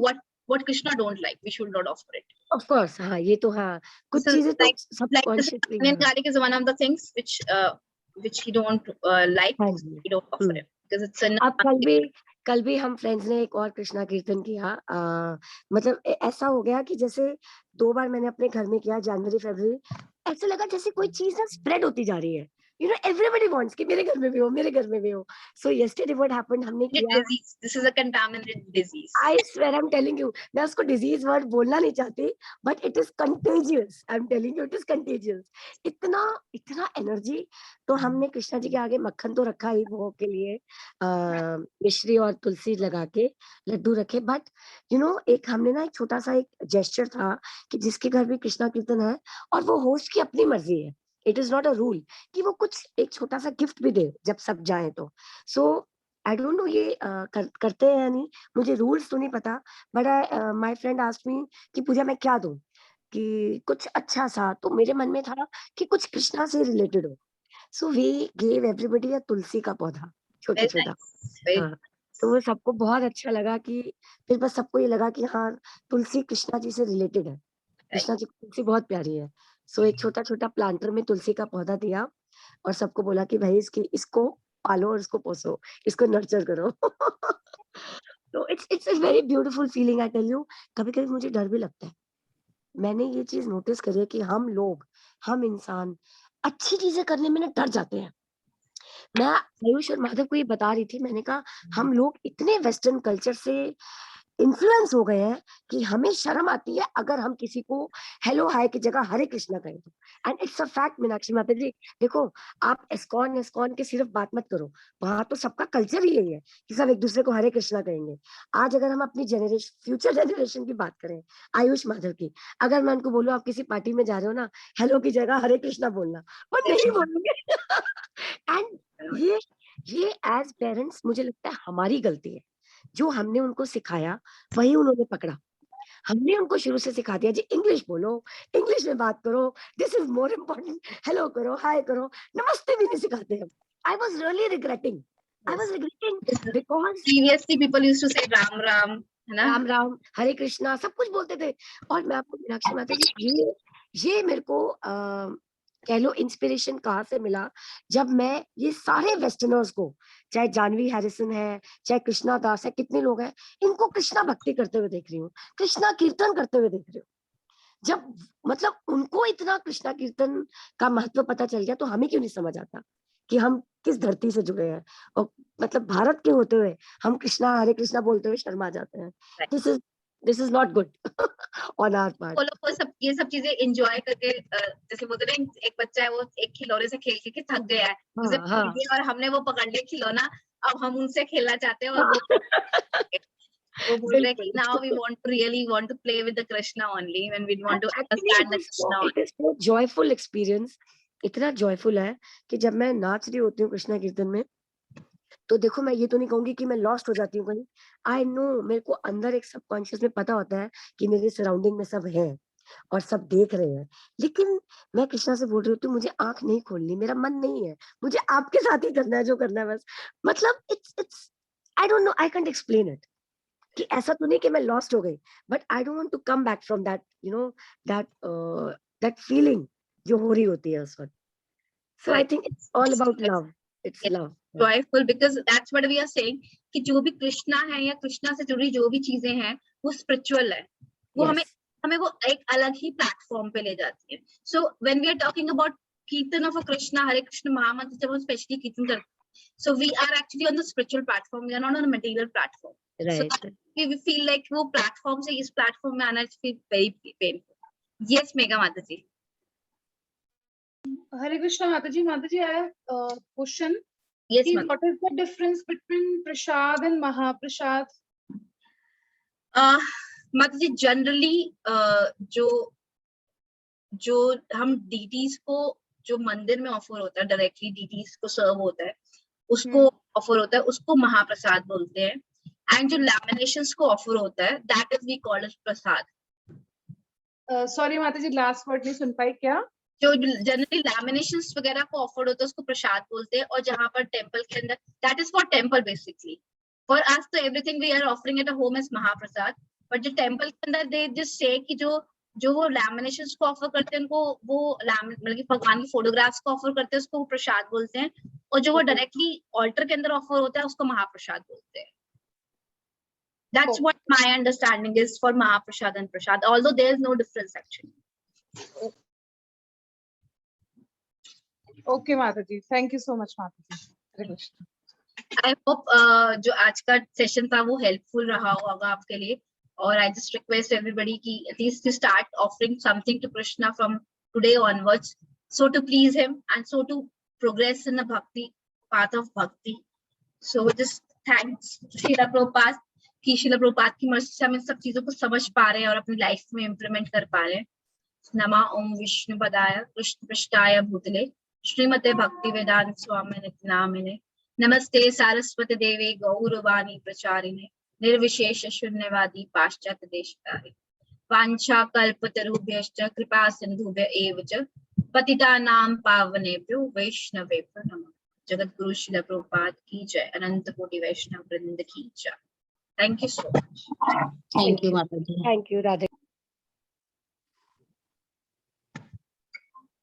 Speaker 1: what Krishna don't like, we should not offer it.
Speaker 4: of course, हाँ ये तो हाँ कुछ
Speaker 1: This is
Speaker 4: चीजें तो
Speaker 1: like
Speaker 4: subconsciously.
Speaker 1: onion garlic is one of the things which he don't like.
Speaker 4: हाँ जी.
Speaker 1: We don't offer it because it's a
Speaker 4: अब कल भी हम फ्रेंड्स ने एक और कृष्णा कीर्तन किया. मतलब ऐसा हो गया कि जैसे 2 बार मैंने अपने घर में किया, जनवरी फरवरी. ऐसा लगा जैसे कोई चीज ना स्प्रेड होती जा रही है. You know, everybody wants कि मेरे घर में भी हो, मेरे घर में भी हो. So yesterday what happened, हमने किया.
Speaker 1: disease. This is a contaminated disease.
Speaker 4: I swear I'm telling you, मैं उसको disease word बोलना नहीं चाहती, but it is contagious. I'm telling you, it is contagious. इतना energy. तो हमने कृष्णा जी के आगे मक्खन तो रखा ही भोग के लिए, मिश्री और तुलसी लगा के लड्डू रखे. बट यू नो एक हमने ना एक छोटा सा एक जेस्चर था कि जिसके घर भी कृष्णा कीर्तन है और वो होस्ट की अपनी मर्जी है. It is not a rule कि वो कुछ एक छोटा सा गिफ्ट भी दे जब सब जाए तो. सो आई डोंट नो ये करते हैं या नहीं, मुझे रूल्स तो नहीं पता. But my friend asked me कि पूजा मैं क्या दूं, कि कुछ अच्छा सा. तो मेरे मन में था कि कुछ कृष्णा से रिलेटेड हो. सो वी गेव एवरीबॉडी अ तुलसी का पौधा, छोटा छोटा. हाँ, तो वो सबको बहुत अच्छा लगा कि फिर बस सबको ये लगा कि हाँ तुलसी कृष्णा जी से रिलेटेड है, कृष्णा जी को तुलसी बहुत प्यारी है. सो एक छोटा छोटा प्लांटर में तुलसी का पौधा दिया और सबको बोला कि भाई इसको पालो और इसको पोसो, इसको नर्चर करो. तो it's a very beautiful feeling. I tell you, कभी कभी मुझे डर भी लगता है. मैंने ये चीज नोटिस करी है कि हम इंसान अच्छी चीजें करने में ना डर जाते हैं. मैं आयुष और माधव को ये बता रही थी, मैंने कहा हम लोग इतने वेस्टर्न कल्चर से इन्फ्लुएंस हो गए हैं कि हमें शर्म आती है अगर हम किसी को हेलो हाय की जगह हरे कृष्णा कहें तो. And it's a fact Meenakshi माता जी. देखो आप एस्कॉन के सिर्फ बात मत करो, वहां तो सबका कल्चर ही यही है कि सब एक दूसरे को हरे कृष्णा कहेंगे. आज अगर हम अपनी जनरेशन, फ्यूचर जनरेशन की बात करें, आयुष माधव की, अगर मैं उनको बोलूं आप किसी पार्टी में जा रहे हो ना, हेलो की जगह हरे कृष्णा बोलना, वो नहीं बोलेंगे. एंड ये एज पेरेंट्स मुझे लगता है हमारी गलती है. जो हमने उनको सिखाया वही उन्होंने पकड़ा. हमने उनको शुरू से सिखा दिया जी इंग्लिश बोलो, इंग्लिश में बात करो, this is more important, hello करो, हाय करो, नमस्ते भी नहीं सिखाते हम. I was really regretting I was regretting because
Speaker 1: previously people used to say Ram Ram, है ना?
Speaker 4: राम राम, हरे कृष्णा सब कुछ बोलते थे। और मैं आपको मीनाक्षी माता जी ये मेरे को कह लो इंस्पिरेशन कहाँ से मिला, जब मैं ये सारे वेस्टर्नर्स को, चाहे जानवी हैरिसन है, चाहे कृष्णा दास है, कितने लोग हैं, इनको कृष्णा भक्ति करते हुए देख रही हूँ, कृष्णा कीर्तन करते हुए देख रही हूँ। जब मतलब उनको इतना कृष्णा कीर्तन का महत्व पता चल गया, तो हमें क्यों नहीं समझ आता कि हम किस धरती से जुड़े हैं। और मतलब भारत के होते हुए हम कृष्णा हरे कृष्णा बोलते हुए शर्मा जाते हैं। This is not good on our part.
Speaker 1: वो लोग ये सब चीजें एंजॉय करके, जैसे बोलते हैं एक बच्चा है वो एक खिलौने से खेल के थक गया है, उसे और हमने वो पकड़ लिया खिलौना, अब हम उनसे खेलना चाहते हैं, और वो बोल रहे हैं कि now we really want to play with the Krishna only, when we want to understand the Krishna only.
Speaker 4: It is so joyful experience, इतना joyful है कि जब मैं नाच रही होती हूँ कृष्णा कीर्तन में, तो देखो मैं ये तो नहीं कहूंगी कि मैं लॉस्ट हो जाती हूँ कहीं। आई नो, मेरे को अंदर एक सबकॉन्शियस में पता होता है कि मेरे सराउंडिंग में सब है और सब देख रहे हैं, लेकिन मैं कृष्णा से बोल रही होती हूँ मुझे आंख नहीं खोलनी, मेरा मन नहीं है, मुझे आपके साथ ही करना है जो करना है बस। मतलब it's I don't know, I can't explain it, कि ऐसा तो नहीं कि मैं लॉस्ट हो गई, but I don't want to come back from that, you know, that feeling जो हो रही होती है उस वक्त। So I think it's all about love, it's love,
Speaker 1: joyful, because that's what we are saying कि जो भी कृष्णा है या कृष्णा से जुड़ी जो भी चीजें हैं वो स्पिरिचुअल है, वो हमें वो एक अलग ही प्लेटफॉर्म पे ले जाती है। So when we are talking about kirtan of Krishna, Hare Krishna mahamantra जब हम स्पेशली कीर्तन करते हैं, so we are actually on the spiritual platform, we are not on the material platform.
Speaker 4: Right.
Speaker 1: we feel like वो प्लेटफॉर्म से इस प्लेटफॉर्म में आना feel very painful. Yes Megha माता जी।
Speaker 3: हरे कृष्णा माता जी, I have a question.
Speaker 1: Yes,
Speaker 3: What is the difference between prasad and mahaprasad?
Speaker 1: माता जी generally जो हम डीटीज को जो मंदिर में ऑफर होता है, डायरेक्टली डीटीज को सर्व होता है, उसको ऑफर होता है, उसको महाप्रसाद बोलते हैं। एंड जो लैमिनेशंस को ऑफर होता है, that is we called as prasad.
Speaker 3: Sorry माता जी, लास्ट वर्ड नहीं सुन पाई क्या?
Speaker 1: जो जनरली लैमिनेशंस वगैरह को ऑफर होता है उसको प्रसाद बोलते हैं, और जहां पर टेंपल के अंदर, that is for temple basically. For us तो everything we are offering at a home is mahaprasad, but जो टेंपल के अंदर दे जस्ट से कि जो वो लैमिनेशंस को ऑफर करते हैं उनको वो मतलब कि भगवान की फोटोग्राफ्स को ऑफर करते हैं उसको वो प्रसाद बोलते हैं, और जो वो डायरेक्टली ऑल्टर के अंदर ऑफर होता है उसको महाप्रसाद बोलते हैं। That's what my understanding is for Mahaprasad and Prasad, although there is no difference actually.
Speaker 3: Okay माता जी, thank you so much माता जी। हरे कृष्ण।
Speaker 1: I hope जो आज का सेशन था वो हेल्पफुल रहा होगा आपके लिए, और I just request everybody कि at least to start offering something to Krishna from today onwards, so to please him and so to progress in the bhakti path of bhakti. So just thanks Srila Prabhupada कि श्रील प्रभुपाद की मर्जी से हम इन सब चीजों को समझ पा रहे हैं और अपनी लाइफ में इम्प्लीमेंट कर पा रहे हैं। नमा ओम विष्णु पदाय कृष्ण पृष्ठाय भूतले श्रीमते भक्ति वेदांत स्वामिने नामिने नमस्ते सारस्वती देवी गौरवाणी प्रचारिणे निर्विशेष शून्यवादी पाश्चात्य देशकारिणे वांछा कल्पतरुभ्यश्च कृपा सिंधुभ्य एव च पतितानां पावनेभ्यो वैष्णवेभ्यो नमः। जगत गुरु श्रील प्रभुपाद की जय। अनंत कोटि वैष्णव वृंद की जय। Thank you so much.
Speaker 5: Thank you, Mataji.
Speaker 4: Thank you, Radhe.